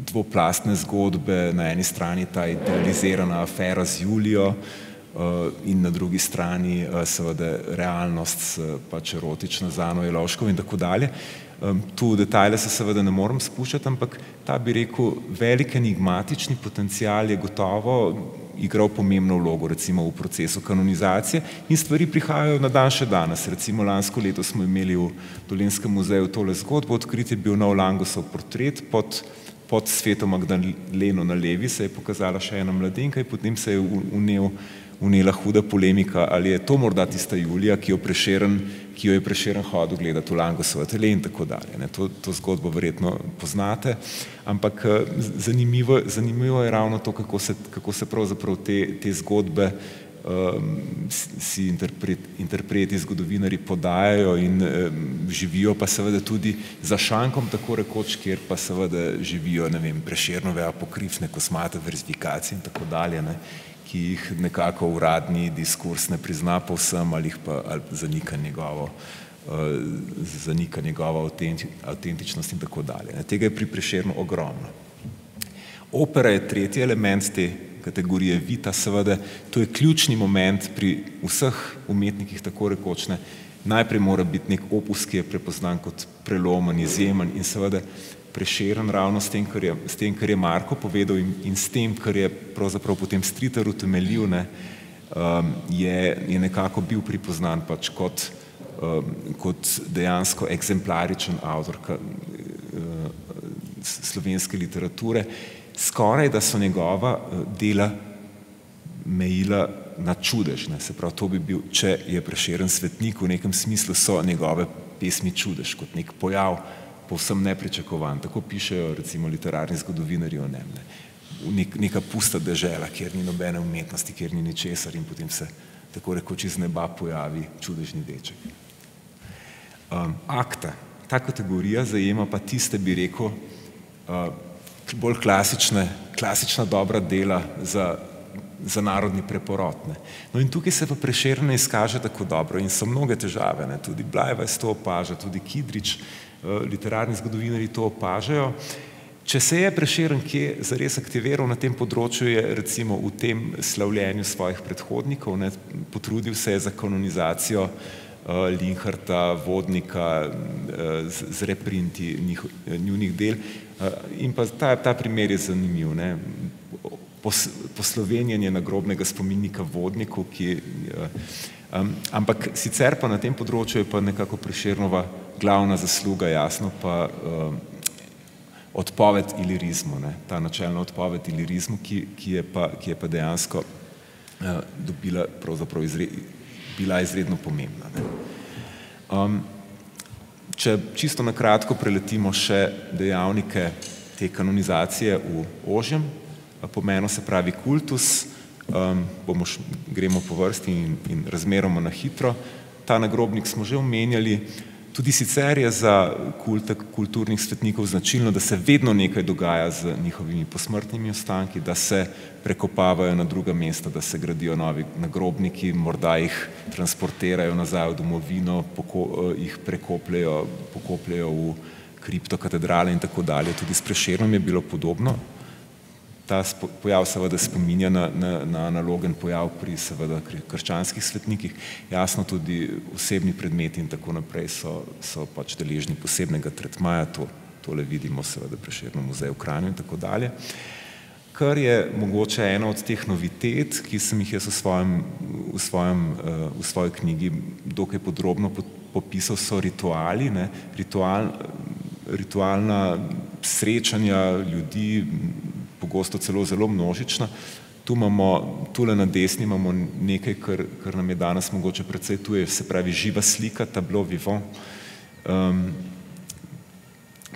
Speaker 2: dvoplastne zgodbe, na eni strani ta idealizirana afera z Julijo in na drugi strani seveda realnost pač erotična z Ano Jelovškovo in tako dalje. Tu v detajle se seveda ne morem spuščati, ampak ta, bi rekel, velik enigmatični potencial je gotovo igral pomembno vlogo recimo v procesu kanonizacije in stvari prihajajo na dan še danes. Recimo lansko leto smo imeli v Dolenjskem muzeju tole zgodbo, odkrit je bil nov Langosov portret pod Sveto Magdaleno na levi, se je pokazala še ena mladenka in potem se je vnela huda polemika, ali je to morda tista Julija, ki jo je Prešeren hodil gledati v Langosov atelje in tako dalje. To zgodbo verjetno poznate, ampak zanimivo je ravno to, kako se pravzaprav te zgodbe si interpreti, zgodovinari podajajo in živijo pa seveda tudi za šankom, tako rekoč, kjer pa seveda živijo, ne vem, Prešernove apokrifne kosmate verzifikacije in tako dalje, ki jih nekako uradni diskurs ne prizna povsem ali zanika njegovo avtentičnost in tako dalje. Tega je pri Prešernu ogromno. Opera je tretji element te kategorije vita, seveda, to je ključni moment pri vseh umetnikih, tako rekoč. Najprej mora biti nek opus, ki je prepoznan kot prelomen, izjemen in seveda Prešeren ravno s tem, kar je Marko povedal in s tem, kar je pravzaprav potem Stritar utemeljil, je nekako bil pripoznan pač kot dejansko eksemplaričen avtor slovenske literature. Skoraj da so njegova dela mejila na čudež, se pravi, to bi bil, če je Prešeren svetnik, v nekem smislu so njegove pesmi čudež, kot nek pojav, povsem nepričakovan. Tako pišejo recimo literarni zgodovinarji o njem. Neka pusta dežela, kjer ni nobene umetnosti, kjer ni ničesar in potem se tako rekoč iz neba pojavi čudežni deček. Akta. Ta kategorija zajema pa tiste, bi rekel, bolj klasična dobra dela za narodni preporod. No in tukaj se pa Prešeren ne izkaže tako dobro in so mnoge težave. Tudi Blajvajs to opaža, tudi Kidrič, literarni zgodovinarji to opažajo. Če se je Prešeren kje zares aktiviral na tem področju, je recimo v tem slavljenju svojih predhodnikov, potrudil se je za kanonizacijo Linharta, Vodnika z reprinti njunih del in pa ta primer je zanimiv. Poslovenjenje nagrobnega spomenika Vodniku, ampak sicer pa na tem področju je pa nekako Prešernova glavna zasluga, jasno pa odpoved ilirizmu, ta načelna odpoved ilirizmu, ki je pa dejansko bila izredno pomembna. Če čisto na kratko preletimo še dejavnike te kanonizacije v ožjem pomenu, se pravi kultus, gremo po vrsti in razmeroma na hitro. Ta nagrobnik smo že omenjali, Tudi sicer je za kulte kulturnih svetnikov značilno, da se vedno nekaj dogaja z njihovimi posmrtnimi ostanki, da se prekopavajo na druga mesta, da se gradijo novi nagrobniki, morda jih transportirajo nazaj v domovino, jih pokopljajo v kriptokatedrale in tako dalje. Tudi s Prešernom je bilo podobno. Ta pojav seveda spominja na analogen pojav pri seveda krščanskih svetnikih. Jasno, tudi osebni predmeti in tako naprej so pač deležni posebnega tretmaja, tole vidimo seveda Prešernov muzej v Kranju in tako dalje. Kar je mogoče ena od teh novitet, ki sem jih jaz v svoji knjigi dokaj podrobno popisal, so rituali, ritualna srečanja ljudi, pogosto celo zelo množična. Tule na desni imamo nekaj, kar nam je danes mogoče precej tuje, se pravi živa slika, tableau vivant.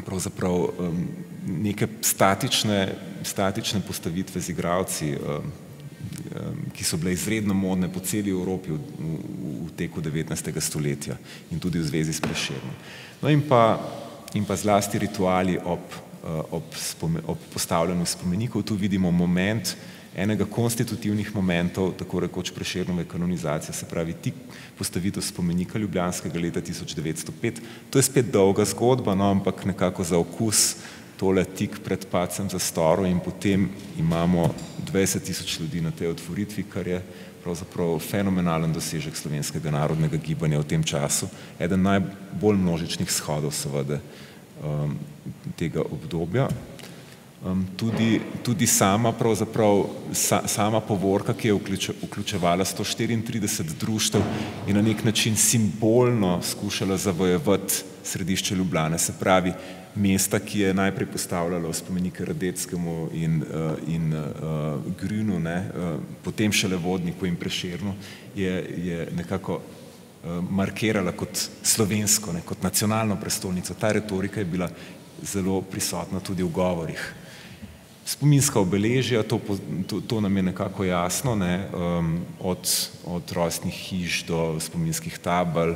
Speaker 2: Pravzaprav neke statične postavitve z igralci, ki so bile izredno modne po celi Evropi v teku 19. stoletja in tudi v zvezi s Prešernom. No in pa zlasti rituali ob postavljanju spomenikov. Tu vidimo moment enega konstitutivnih momentov, tako rekoč Prešernove kanonizacije, se pravi tik postavitev spomenika ljubljanskega leta 1905. To je spet dolga zgodba, no, ampak nekako za okus tole tik pred padcem zastoru in potem imamo 20.000 ljudi na tej otvoritvi, kar je pravzaprav fenomenalen dosežek slovenskega narodnega gibanja v tem času. Eden najbolj množičnih shodov seveda tega obdobja. Tudi sama povorka, ki je vključevala 134 društev in na nek način simbolno skušala zavojevati središče Ljubljane, se pravi mesta, ki je najprej postavljalo spomenike Radeckemu in Grünu, potem šele Vodniku in Prešernu, je nekako markirala kot slovensko, kot nacionalno prestolnico. Ta retorika je bila zelo prisotna tudi v govorih. Spominska obeležja, to nam je nekako jasno, od rojstnih hiš do spominskih tabel,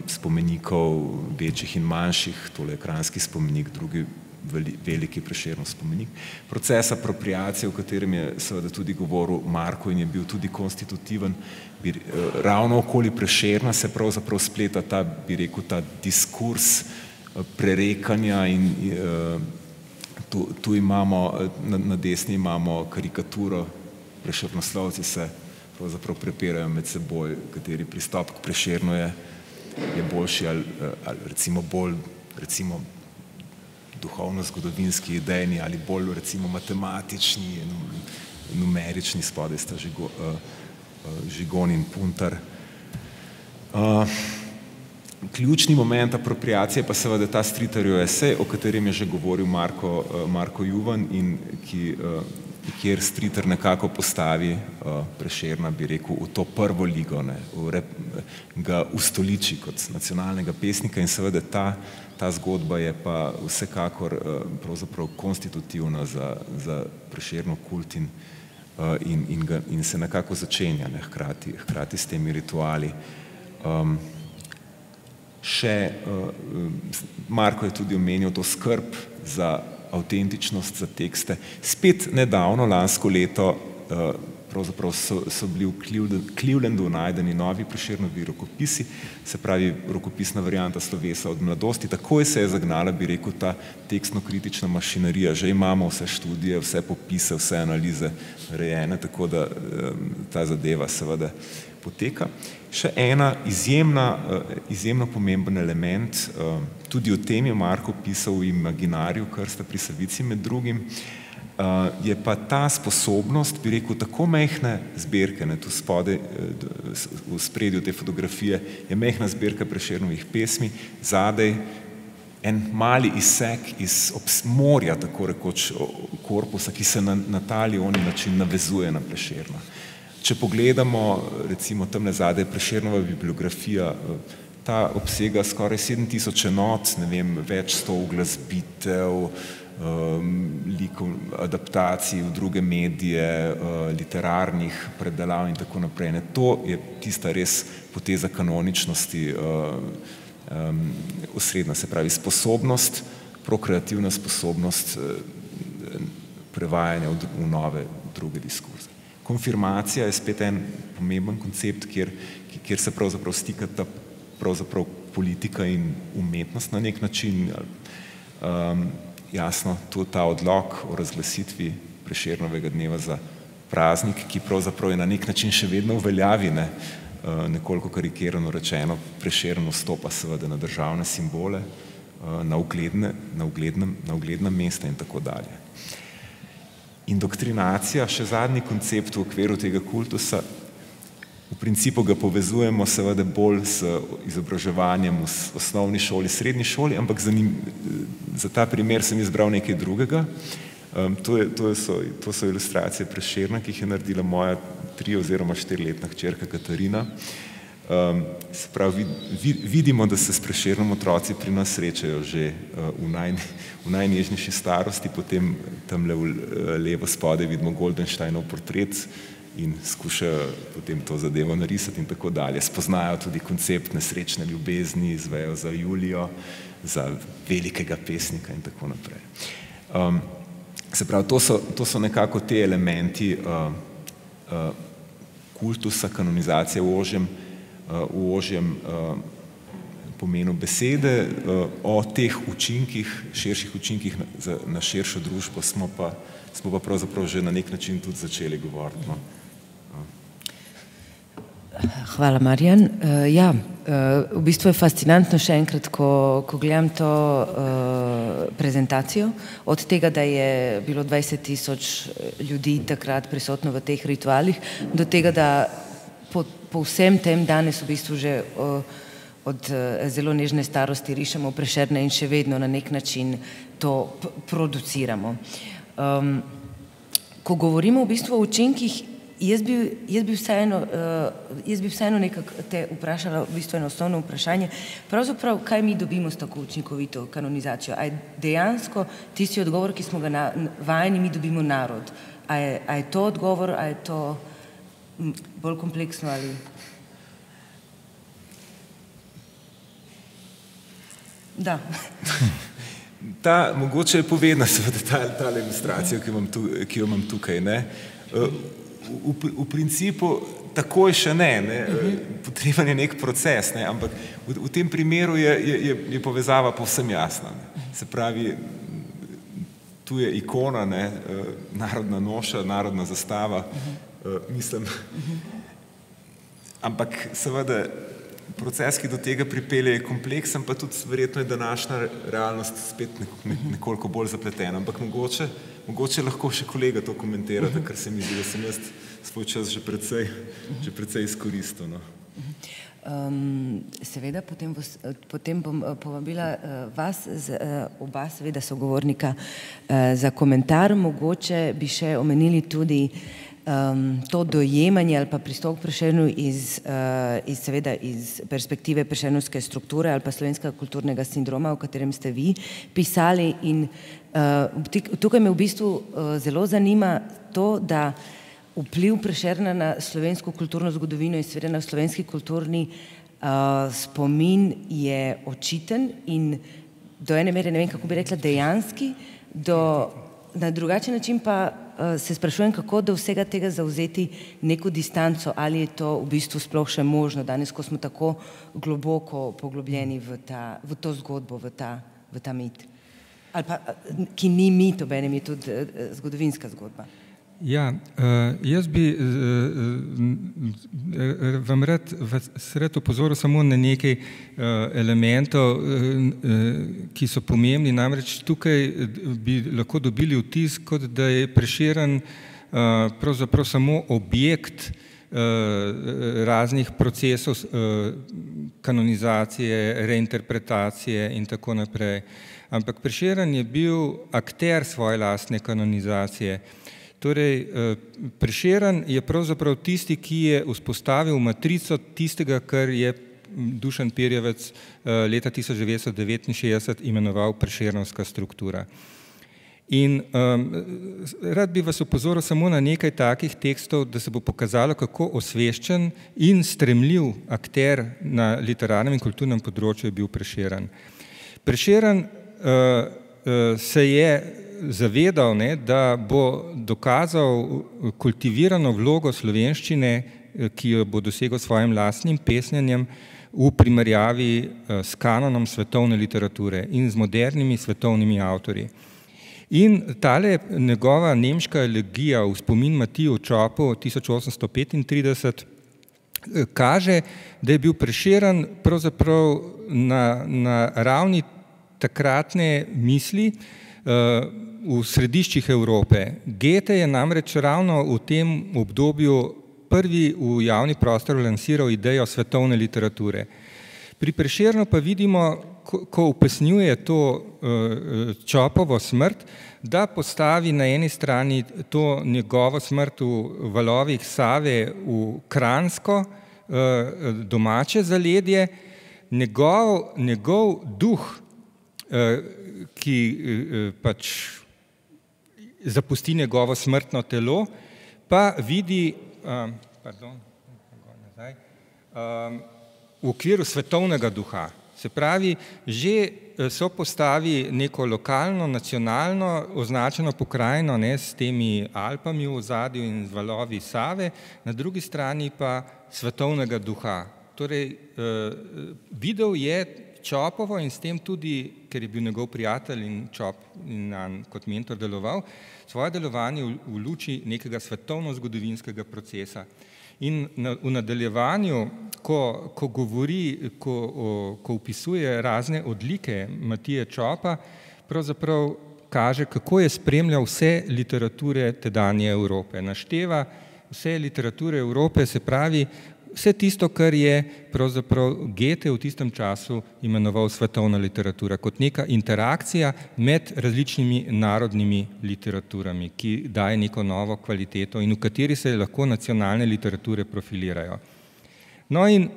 Speaker 2: spomenikov večjih in manjših, tole je kranjski spomenik, drugi veliki Prešernov spomenik. Proces apropriacije, o katerem je seveda tudi govoril Marko in je bil tudi konstitutiven, ravno okoli Prešerna se pravzaprav spleta ta, bi rekel, ta diskurs prerekanja in tu imamo, na desni imamo karikaturo, prešernoslovci se pravzaprav prepirajo med seboj, kateri pristop k Prešernu je boljši ali recimo bolj duhovno-zgodovinski, idejni ali bolj recimo matematični, numerični, spodaj sta Žigon in Puntar. Ključni moment apropriacije pa seveda ta Stritarjev esej, o katerem je že govoril Marko Juvan in kjer Stritar nekako postavi Prešerna, bi rekel, v to prvo ligo, ga ustoliči kot nacionalnega pesnika in seveda ta zgodba je pa vsekakor pravzaprav konstitutivna za Prešernov kult in se nekako začenja hkrati s temi rituali. Marko je tudi omenil to skrb za avtentičnost, za tekste. Spet nedavno, lansko leto, pravzaprav so bili v Clevelandu najdeni novi Prešernovi rokopisi, se pravi rokopisna varianta slovesa od mladosti. Takoj se je zagnala, bi rekel, ta tekstno-kritična mašinerija. Že imamo vse študije, vse popise, vse analize rejene, tako da ta zadeva seveda poteka. Še ena izjemno pomemben element, tudi o tem je Marko pisal v Imaginariju Krsta pri Savici med drugim, je pa ta sposobnost, bi rekel, tako majhne zbirke, tu spodaj v spredju te fotografije je majhna zbirka Prešernovih pesmi, zadaj en mali izsek iz morja, tako rekoč, korpusa, ki se na ta ali oni način navezuje na Prešerna. Če pogledamo, recimo tamle zadaj Prešernova bibliografija, ta obsega skoraj 7000 enot, ne vem, več 100 uglasbitev, adaptacij v druge medije, literarnih predelav in tako naprej. To je tista res poteza kanoničnosti osrednja, se pravi sposobnost, prokreativna sposobnost prevajanja v nove druge diskurze. Konfirmacija je spet en pomemben koncept, kjer se pravzaprav stikata pravzaprav politika in umetnost na nek način. Jasno, tudi ta odlok o razglasitvi Prešernovega dneva za praznik, ki pravzaprav je na nek način še vedno v veljavi, nekoliko karikirano rečeno, Prešeren vstopa seveda na državne simbole, na ugledna mesta in tako dalje. Indoktrinacija, še zadnji koncept v okviru tega kultusa, v principu ga povezujemo seveda bolj s izobraževanjem v osnovni šoli, srednji šoli, ampak za ta primer sem izbral nekaj drugega. To so ilustracije Prešerna, ki jih je naredila moja 3- oziroma 4-letna hčerka Katarina. Se pravi, vidimo, da se s Prešernom otroci pri nas srečajo že v najnežnejši starosti, potem tamle levo spodaj vidimo Goldensteinov portret in skušajo potem to zadevo narisati in tako dalje. Spoznajo tudi koncept nesrečne ljubezni, izvejo za Julijo, za velikega pesnika in tako naprej. Se pravi, to so nekako te elementi kultusa, kanonizacije v ožjem pomenu besede. O teh učinkih, širših učinkih na širšo družbo smo pa pravzaprav že na nek način tudi začeli govoriti.
Speaker 1: Hvala, Marjan. Ja, v bistvu je fascinantno še enkrat, ko gledam to prezentacijo, od tega, da je bilo 20.000 ljudi takrat prisotno v teh ritualih, do tega, da po vsem tem danes v bistvu že od zelo nežne starosti rišemo Prešerne in še vedno na nek način to produciramo. Ko govorimo v bistvu o učinkih, jaz bi vseeno nekako te vprašala v bistvu eno osnovno vprašanje. Pravzaprav, kaj mi dobimo s tako učinkovito kanonizacijo? A je dejansko tisti odgovor, ki smo ga vajeni, mi dobimo narod? A je to odgovor, a je to bolj kompleksno ali... Da.
Speaker 2: Mogoče je povedna seveda ta ilustracija, ki jo imam tukaj. V principu takoj še ne, potreben je nek proces, ampak v tem primeru je povezava povsem jasna. Se pravi, tu je ikona, narodna noša, narodna zastava, mislim, ampak seveda proces, ki do tega pripelje, je kompleksen, pa tudi verjetno je današnja realnost spet nekoliko bolj zapletena, ampak mogoče lahko še kolega to komentira, ker se mi zdi, da sem jaz svoj čas že precej izkoristil.
Speaker 1: Seveda, potem bom povabila vas, oba seveda sogovornika, za komentar. Mogoče bi še omenili tudi to dojemanje ali pa pristop k Prešernu iz perspektive prešernovske strukture ali pa slovenskega kulturnega sindroma, o katerem ste vi pisali. In tukaj me v bistvu zelo zanima to, da vpliv Prešerna na slovensko kulturno zgodovino in seveda na slovenski kulturni spomin je očiten in do ene mere, ne vem, kako bi rekla, dejanski, na drugačen način pa se sprašujem, kako do vsega tega zavzeti neko distanco, ali je to v bistvu sploh še možno danes, ko smo tako globoko poglobljeni v to zgodbo, v ta mit. Ali pa, ki ni mit, obenem je tudi zgodovinska zgodba.
Speaker 3: Ja, jaz bi vam rad opozoril samo na nekaj elementov, ki so pomembni. Namreč tukaj bi lahko dobili vtis, kot da je Prešeren pravzaprav samo objekt raznih procesov kanonizacije, reinterpretacije in tako naprej. Ampak Prešeren je bil akter svoje lastne kanonizacije. Torej, Prešeren je pravzaprav tisti, ki je vzpostavil matrico tistega, kar je Dušan Pirjevec leta 1969 imenoval prešernovska struktura. In rad bi vas upozoril samo na nekaj takih tekstov, da se bo pokazalo, kako osveščen in stremljiv akter na literarnem in kulturnem področju je bil Prešeren. Prešeren se je zavedal, da bo dokazal kultivirano vlogo slovenščine, ki jo bo dosegel s svojim lastnim pesnjenjem v primerjavi s kanonom svetovne literature in z modernimi svetovnimi avtorji. In tale njegova nemška elegija v spomin Matiju Čopu 1835 kaže, da je bil Prešeren pravzaprav na ravni takratne misli v središčih Evrope. Goethe je namreč ravno v tem obdobju prvi v javni prostor lansiral idejo svetovne literature. Pri Prešernu pa vidimo, ko upesnjuje to Čopovo smrt, da postavi na eni strani to njegovo smrt v valovih Save v Kranjsko, domače zaledje, njegov duh, ki pač zapusti njegovo smrtno telo, pa vidi, v okviru svetovnega duha. Se pravi, že so postavi neko lokalno, nacionalno označeno pokrajino, s temi Alpami v ozadju in z valovi Save, na drugi strani pa svetovnega duha. Torej, videl je Čopovo in s tem tudi, ker je bil njegov prijatelj in Čop in kot mentor deloval, svoje delovanje v luči nekega svetovno-zgodovinskega procesa. In v nadaljevanju, ko govori, ko opisuje razne odlike Matije Čopa, pravzaprav kaže, kako je spremljal vse literature tedanje Evrope. Našteva vse literature Evrope, se pravi, vse tisto, kar je pravzaprav Goethe v tistem času imenoval svetovna literatura, kot neka interakcija med različnimi narodnimi literaturami, ki daje neko novo kvaliteto in v kateri se lahko nacionalne literature profilirajo. No in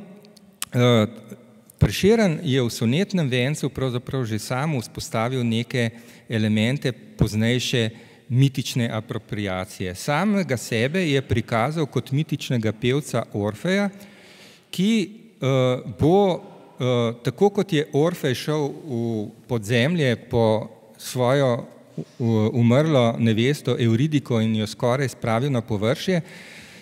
Speaker 3: Prešeren je v sonetnem vencu pravzaprav že sam vzpostavil neke elemente poznejše mitične apropriacije. Samega sebe je prikazal kot mitičnega pevca Orfeja, ki bo, tako kot je Orfej šel v podzemlje po svojo umrlo nevesto Euridiko in jo skoraj spravil na površje,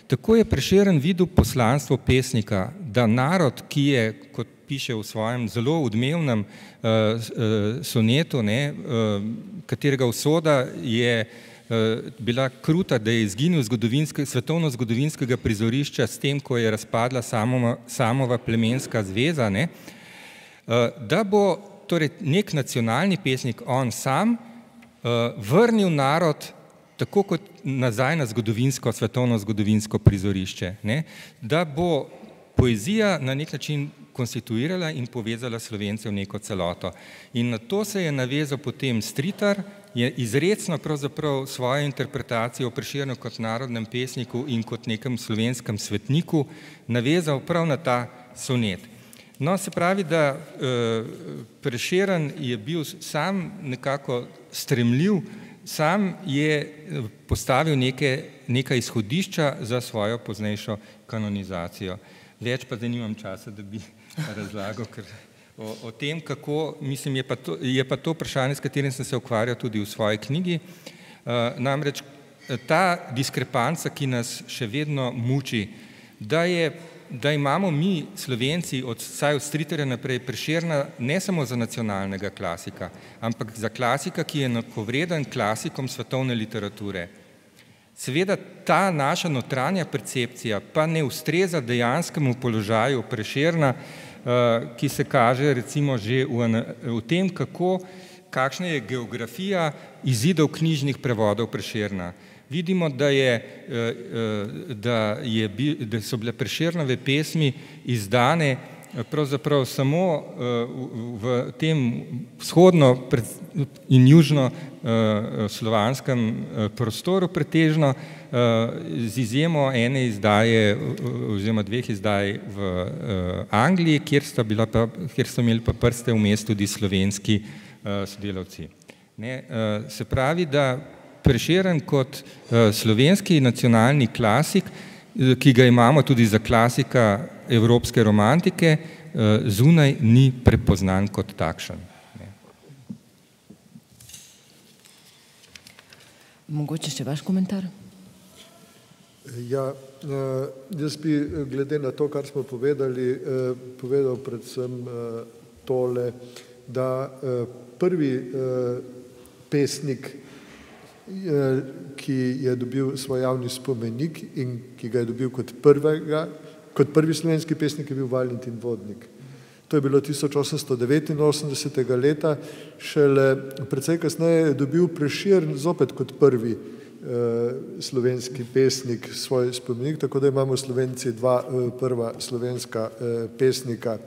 Speaker 3: tako je Prešeren videl poslanstvo pesnika, da narod, ki je, kot piše v svojem zelo odmevnem sonetu, katerega usoda je bila kruta, da je izginil svetovno-zgodovinskega prizorišča s tem, ko je razpadla Samova plemenska zveza, da bo torej nek nacionalni pesnik, on sam, vrnil narod tako kot nazaj na svetovno-zgodovinsko prizorišče, da bo poezija na nek način konstituirala in povezala Slovence v neko celoto. In na to se je navezal potem Stritar, je izrecno pravzaprav svojo interpretacijo o Prešernu kot narodnem pesniku in kot nekem slovenskem svetniku navezal prav na ta sonet. No, se pravi, da Prešeren je bil sam nekako stremljiv, sam je postavil neka izhodišča za svojo poznejšo kanonizacijo. Več pa zdaj nimam časa, da bi razlagal, ker o tem, kako, mislim, je pa to vprašanje, s katerim sem se ukvarjal tudi v svoji knjigi. Namreč ta diskrepanca, ki nas še vedno muči, da imamo mi, Slovenci, vsaj od Stritarja naprej, Prešerna ne samo za nacionalnega klasika, ampak za klasika, ki je enakovreden klasikom svetovne literature. Seveda ta naša notranja percepcija pa ne ustreza dejanskemu položaju Prešerna, ki se kaže recimo že v tem, kakšna je geografija izidov knjižnih prevodov Prešerna. Vidimo, da so bile Prešernove pesmi izdane pravzaprav samo v tem vzhodno in južno slovanskem prostoru pretežno, z izjemo ene izdaje oziroma dveh izdaj v Angliji, kjer so imeli pa prste vmes tudi slovenski sodelavci. Se pravi, da Prešeren kot slovenski nacionalni klasik, ki ga imamo tudi za klasika evropske romantike, zunaj ni prepoznan kot takšen.
Speaker 1: Mogoče še vaš komentar?
Speaker 4: Ja, jaz bi glede na to, kar smo povedali, povedal predvsem tole, da prvi pesnik, ki je dobil svoj javni spomenik in ki ga je dobil kot prvi slovenski pesnik, je bil Valentin Vodnik. To je bilo 1889. leta, šele precej kasneje je dobil Prešeren zopet kot prvi slovenski pesnik svoj spomenik, tako da imamo Slovenci dva prva slovenska pesnika.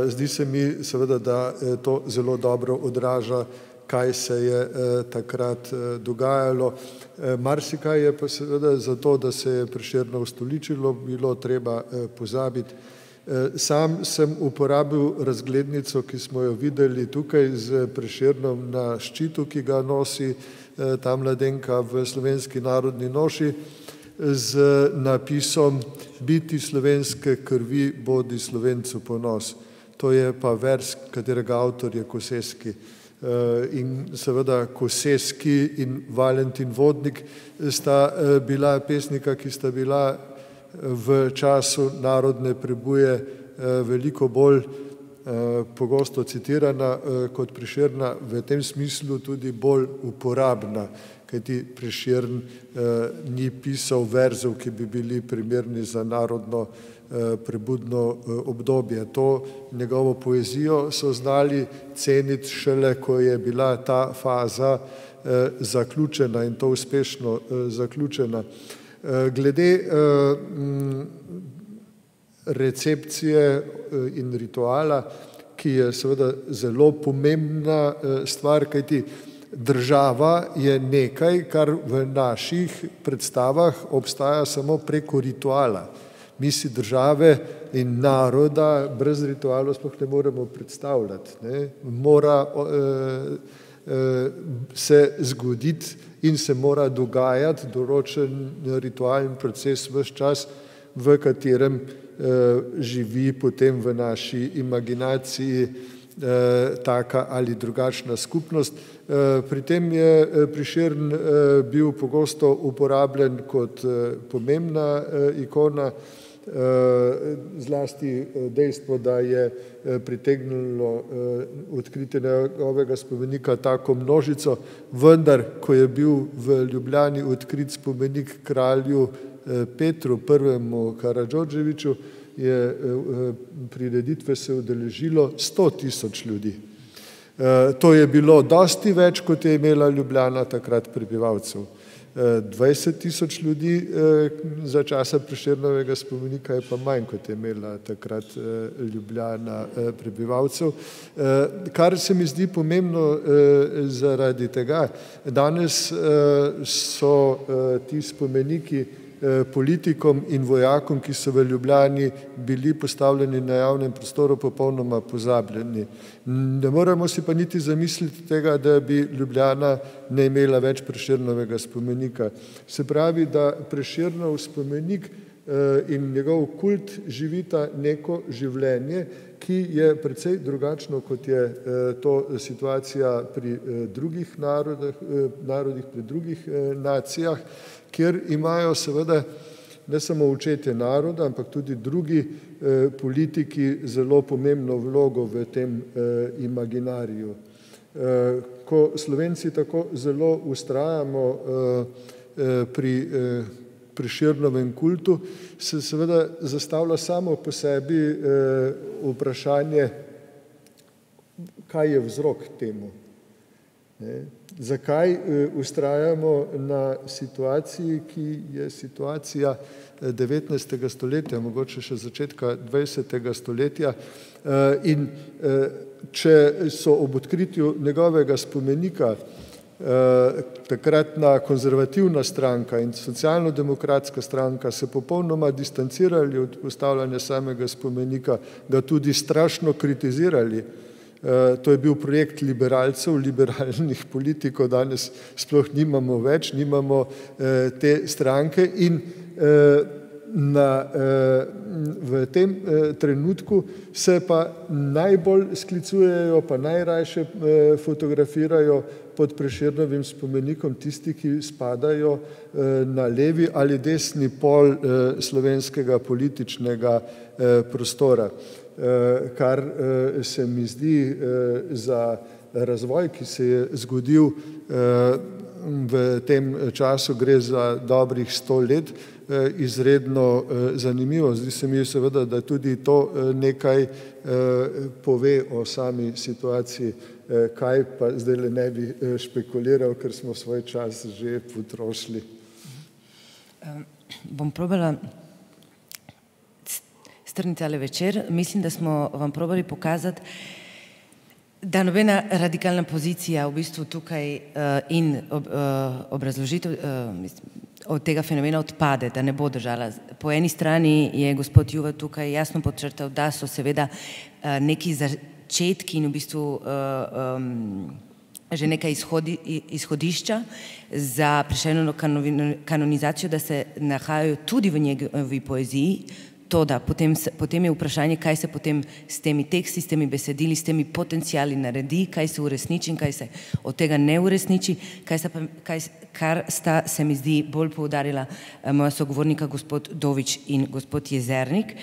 Speaker 4: Zdi se mi seveda, da to zelo dobro odraža, kaj se je takrat dogajalo. Marsikaj je pa seveda zato, da se je Prešerna ustoličilo, bilo treba pozabiti. Sam sem uporabil razglednico, ki smo jo videli tukaj z Prešernom na ščitu, ki ga nosi ta mladenka v slovenski narodni noši, z napisom Biti slovenske krvi, bodi Slovencu ponos. To je pa vers, katerega avtor je Kosevski. In seveda Kosevski in Valentin Vodnik sta bila pesnika, ki sta bila v času narodne prebuje veliko bolj pogosto citirana kot Prešerna, v tem smislu tudi bolj uporabna, kajti Prešern ni pisal verzov, ki bi bili primerni za narodno prebudno obdobje. To njegovo poezijo so znali ceniti šele, ko je bila ta faza zaključena in to uspešno zaključena. Glede recepcije in rituala, ki je seveda zelo pomembna stvar, kajti država je nekaj, kar v naših predstavah obstaja samo preko rituala. Mi si države in naroda brez ritualov sploh ne moremo predstavljati. Mora se zgoditi in se mora dogajati določen ritualni proces ves čas, v katerem živi potem v naši imaginaciji taka ali drugačna skupnost. Pri tem je Prešeren bil pogosto uporabljen kot pomembna ikona, zlasti dejstvo, da je pritegnilo odkritje njegovega spomenika tako množico, vendar, ko je bil v Ljubljani odkrit spomenik kralju Petru I. Karadžordževiću, je prireditve se udeležilo 100.000 ljudi. To je bilo dosti več, kot je imela Ljubljana takrat prebivalcev. 20.000 ljudi za časa Prešernovega spomenika je pa manj, kot je imela takrat Ljubljana prebivalcev. Kar se mi zdi pomembno zaradi tega, danes so ti spomeniki politikom in vojakom, ki so v Ljubljani bili postavljeni na javnem prostoru, popolnoma pozabljeni. Ne moremo si pa niti zamisliti tega, da bi Ljubljana ne imela več Prešernovega spomenika. Se pravi, da Prešernov spomenik in njegov kult živita neko življenje, ki je precej drugačno, kot je to situacija pri drugih narodih, pri drugih nacijah, kjer imajo seveda ne samo očetje naroda, ampak tudi drugi politiki zelo pomembno vlogo v tem imaginariju. Ko Slovenci tako zelo vztrajamo pri Prešernovem kultu, se seveda zastavlja samo po sebi vprašanje, kaj je vzrok temu. Zakaj vztrajamo na situaciji, ki je situacija 19. stoletja, mogoče še začetka 20. stoletja, in če so ob odkritju njegovega spomenika takratna konzervativna stranka in socialno-demokratska stranka se popolnoma distancirali od postavljanja samega spomenika, ga tudi strašno kritizirali, To je bil projekt liberalcev, liberalnih politikov, danes sploh nimamo več, nimamo te stranke in v tem trenutku se pa najbolj sklicujejo, pa najrajše fotografirajo pod Prešernovim spomenikom tisti, ki spadajo na levi ali desni pol slovenskega političnega prostora, kar se mi zdi za razvoj, ki se je zgodil v tem času, gre za dobrih 100 let, izredno zanimivo. Zdi se mi seveda, da tudi to nekaj pove o sami situaciji, kaj pa zdaj ne bi špekuliral, ker smo svoj čas že potrošili.
Speaker 1: Bom probala strniti tale večer. Mislim, da smo vam probali pokazati, da nobena radikalna pozicija v bistvu tukaj in obrazložitev od tega fenomena odpade, da ne bo držala. Po eni strani je gospod Juva tukaj jasno podčrtal, da so seveda neki začetki in v bistvu že neka izhodišča za Prešernovo kanonizacijo, da se nahajajo tudi v njegovi poeziji. Toda potem je vprašanje, kaj se potem s temi teksti, s temi besedili, s temi potencijali naredi, kaj se uresniči in kaj se od tega ne uresniči, kar sta, se mi zdi, bolj poudarila moja sogovornika gospod Dovič in gospod Jezernik.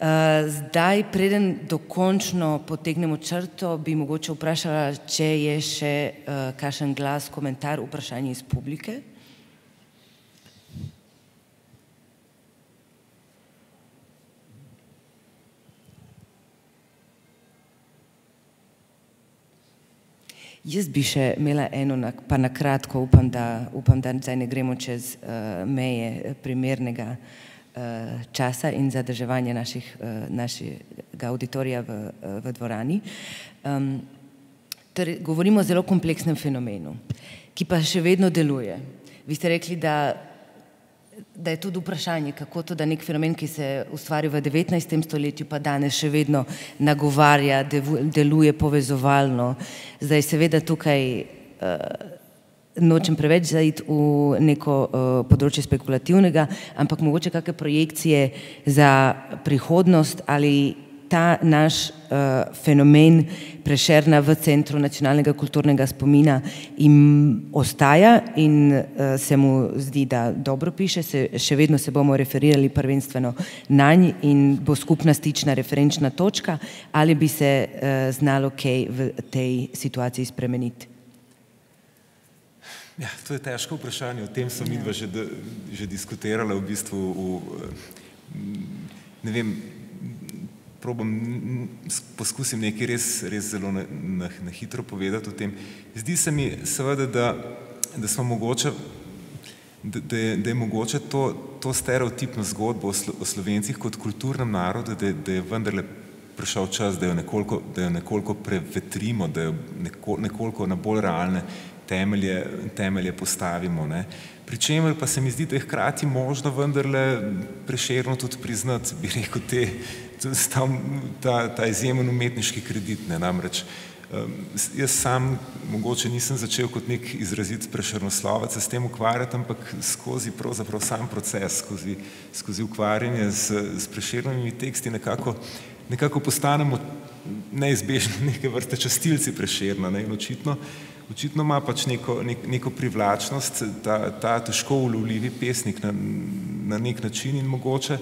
Speaker 1: Zdaj, preden dokončno potegnemo črto, bi mogoče vprašala, če je še kakšen glas, komentar, vprašanje iz publike. Jaz bi še imela eno, pa na kratko, upam, da zdaj ne gremo čez meje primernega časa in zadrževanja našega auditorija v dvorani. Torej, govorimo o zelo kompleksnem fenomenu, ki pa še vedno deluje. Vi ste rekli, da je tudi vprašanje, kako to, da nek fenomen, ki se ustvari v 19. stoletju, pa danes še vedno nagovarja, deluje povezovalno. Zdaj seveda tukaj nočem preveč zaiti v neko področje spekulativnega, ampak mogoče kakšne projekcije za prihodnost ali ta naš fenomen Prešerna v centru nacionalnega kulturnega spomina jim ostaja in se mu zdi, da dobro piše, še vedno se bomo referirali prvenstveno nanj in bo skupna stična referenčna točka, ali bi se znalo kaj v tej situaciji spremeniti?
Speaker 2: Ja, to je težko vprašanje, o tem so midva že diskutirala v bistvu ne vem, poskusim nekaj res zelo na hitro povedati o tem. Zdi se mi seveda, da je mogoče to stereotipno zgodbo o Slovencih kot kulturnem narodu, da je vendarle prišel čas, da jo nekoliko prevetrimo, da jo nekoliko na bolj realne temelje postavimo. Pri čemer pa se mi zdi, da je hkrati možno vendarle Prešerno tudi priznati, bi rekel, ta izjemen umetniški kredit. Namreč jaz sam mogoče nisem začel kot nek izrazit prešernoslovec se s tem ukvarjati, ampak skozi pravzaprav sam proces, skozi ukvarjanje s Prešernovimi teksti nekako postanemo neizbežno neke vrste častilci Prešerna. In očitno ima pač neko privlačnost, ta težko ulovljivi pesnik na nek način in mogoče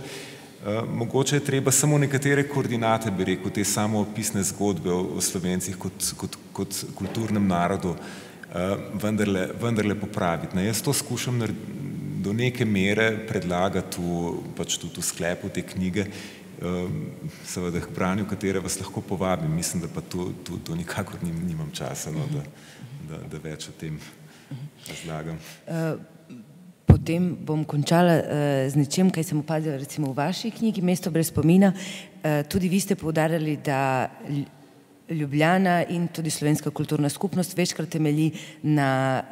Speaker 2: je treba samo nekatere koordinate, bi rekel, te samoopisne zgodbe o Slovencih kot kulturnem narodu vendarle popraviti. Jaz to skušam do neke mere predlagati tudi v sklepu te knjige, seveda k branju, katere vas lahko povabim. Mislim, da pa to nikakor nimam časa, da več o tem razlagam.
Speaker 1: Potem bom končala z nečem, kaj sem opazila recimo v vaši knjigi Mesto brez spomina. Tudi vi ste poudarjali, da Ljubljana in tudi slovenska kulturna skupnost večkrat temelji na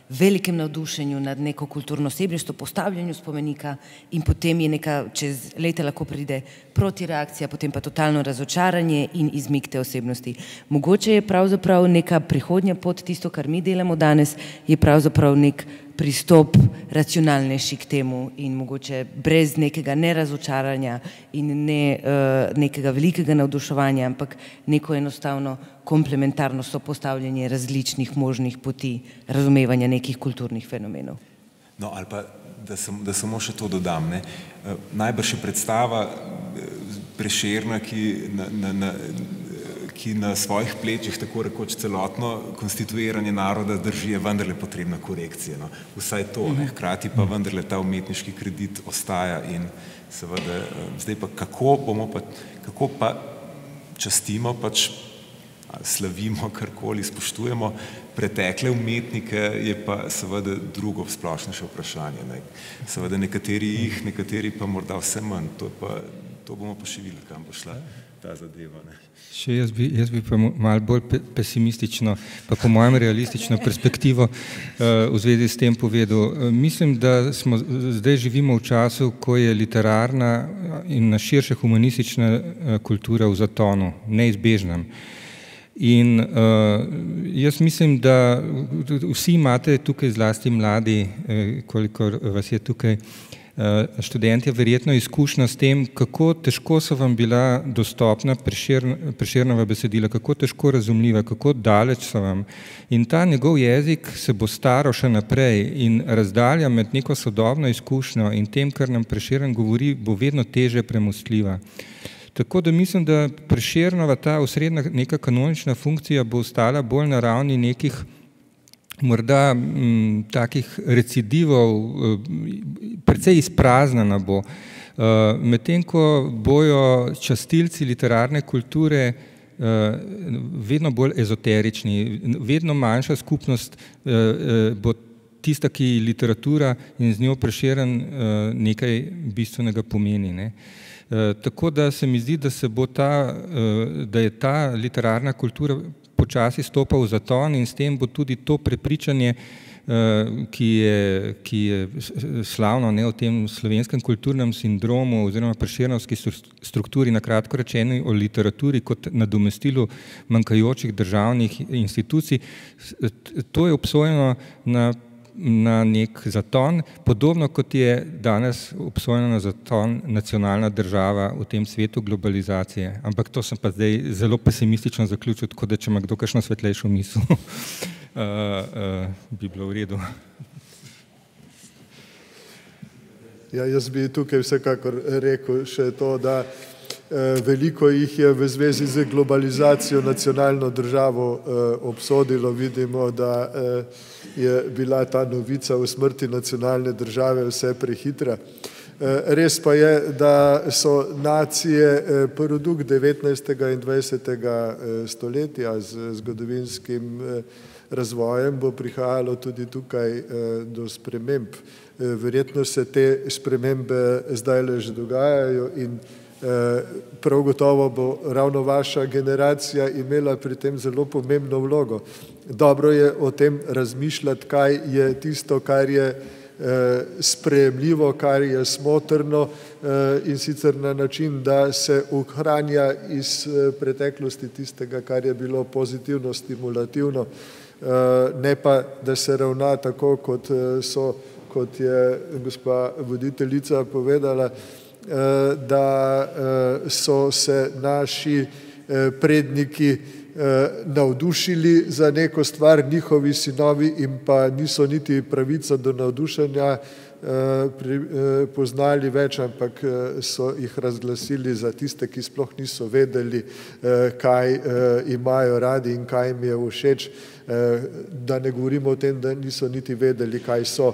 Speaker 1: velikem navdušenju nad neko kulturno osebnostjo, postavljanju spomenika in potem je neka, čez leta lahko pride protireakcija, potem pa totalno razočaranje in izmik te osebnosti. Mogoče je pravzaprav neka prihodnja pot, tisto, kar mi delamo danes, je pravzaprav nek pristop racionalnejši k temu in mogoče brez nekega nerazočaranja in nekega velikega navduševanja, ampak neko enostavno komplementarno sopostavljanje različnih možnih poti razumevanja nekih kulturnih fenomenov.
Speaker 2: No, ali pa, da samo še to dodam, ne. Najbrž je predstava Prešerna, ki na svojih plečih tako rekoč celotno konstituiranje naroda drži, je vendarle potrebna korekcija. No. Vsaj to, ne. Hkrati pa vendarle ta umetniški kredit ostaja in seveda zdaj pa kako pa častimo, pač slavimo, karkoli spoštujemo pretekle umetnike, je pa seveda drugo splošnejše vprašanje. Ne. Seveda nekateri jih, nekateri pa morda vse manj. To bomo pa še videli, kam bo šla ta zadeva. Ne.
Speaker 3: Še jaz bi pa malo bolj pesimistično, pa po mojem realistično perspektivo v zvezi s tem povedal. Mislim, da zdaj živimo v času, ko je literarna in na širše humanistična kultura v zatonu, neizbežnem. In jaz mislim, da vsi imate tukaj, zlasti mladi, kolikor vas je tukaj, študentje, verjetno izkušnja s tem, kako težko so vam bila dostopna Prešernova besedila, kako težko razumljiva, kako daleč so vam. In ta njegov jezik se bo staral še naprej in razdalja med neko sodobno izkušnjo in tem, kar nam Prešeren govori, bo vedno teže premostljiva. Tako da mislim, da Prešernova ta osrednja neka kanonična funkcija bo ostala bolj na ravni nekih morda takih recidivov, precej izpraznjena bo. Medtem ko bojo častilci literarne kulture vedno bolj ezoterični, vedno manjša skupnost bo tista, ki literatura in z njo Prešeren nekaj bistvenega pomeni, ne. Tako da se mi zdi, da je ta literarna kultura počasi stopa v zaton in s tem bo tudi to prepričanje, ki je slavno, ne, o tem slovenskem kulturnem sindromu oziroma prešernovski strukturi, na kratko rečeno o literaturi kot nadomestilu manjkajočih državnih institucij, to je obsojeno na nek zaton, podobno kot je danes obsojena na zaton nacionalna država v tem svetu globalizacije. Ampak to sem pa zdaj zelo pesimistično zaključil, tako da če ima kdo kakšno svetlejšo misel, bi bilo v redu.
Speaker 4: Ja, jaz bi tukaj vsekakor rekel še to, da veliko jih je v zvezi z globalizacijo nacionalno državo obsodilo. Vidimo, da je bila ta novica o smrti nacionalne države vse prehitra. Res pa je, da so nacije produkt 19. in 20. stoletja z zgodovinskim razvojem bo prihajalo tudi tukaj do sprememb. Verjetno se te spremembe zdajle že dogajajo in prav gotovo bo ravno vaša generacija imela pri tem zelo pomembno vlogo. Dobro je o tem razmišljati, kaj je tisto, kar je sprejemljivo, kar je smotrno in sicer na način, da se ohranja iz preteklosti tistega, kar je bilo pozitivno, stimulativno, ne pa, da se ravna tako, kot je gospa voditeljica povedala, da so se naši predniki navdušili za neko stvar, njihovi sinovi in pa niso niti pravico do navdušenja poznali več, ampak so jih razglasili za tiste, ki sploh niso vedeli, kaj imajo radi in kaj jim je všeč, da ne govorimo o tem, da niso niti vedeli, kaj so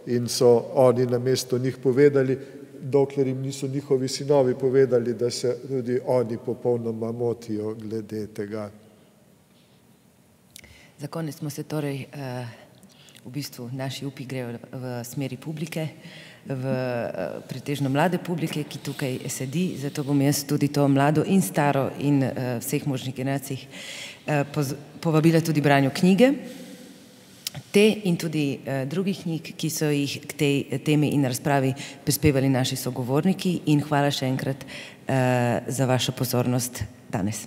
Speaker 4: in so oni namesto njih povedali, dokler jim niso njihovi sinovi povedali, da se tudi oni popolnoma motijo glede tega.
Speaker 1: Za konec smo se torej v bistvu naši upi grejo v smeri publike, v pretežno mlade publike, ki tukaj sedi, zato bom jaz tudi to mlado in staro in vseh možnih generacij povabila tudi branju knjige, te in tudi drugih knjig, ki so jih k tej temi in razpravi prispevali naši sogovorniki, in hvala še enkrat za vašo pozornost danes.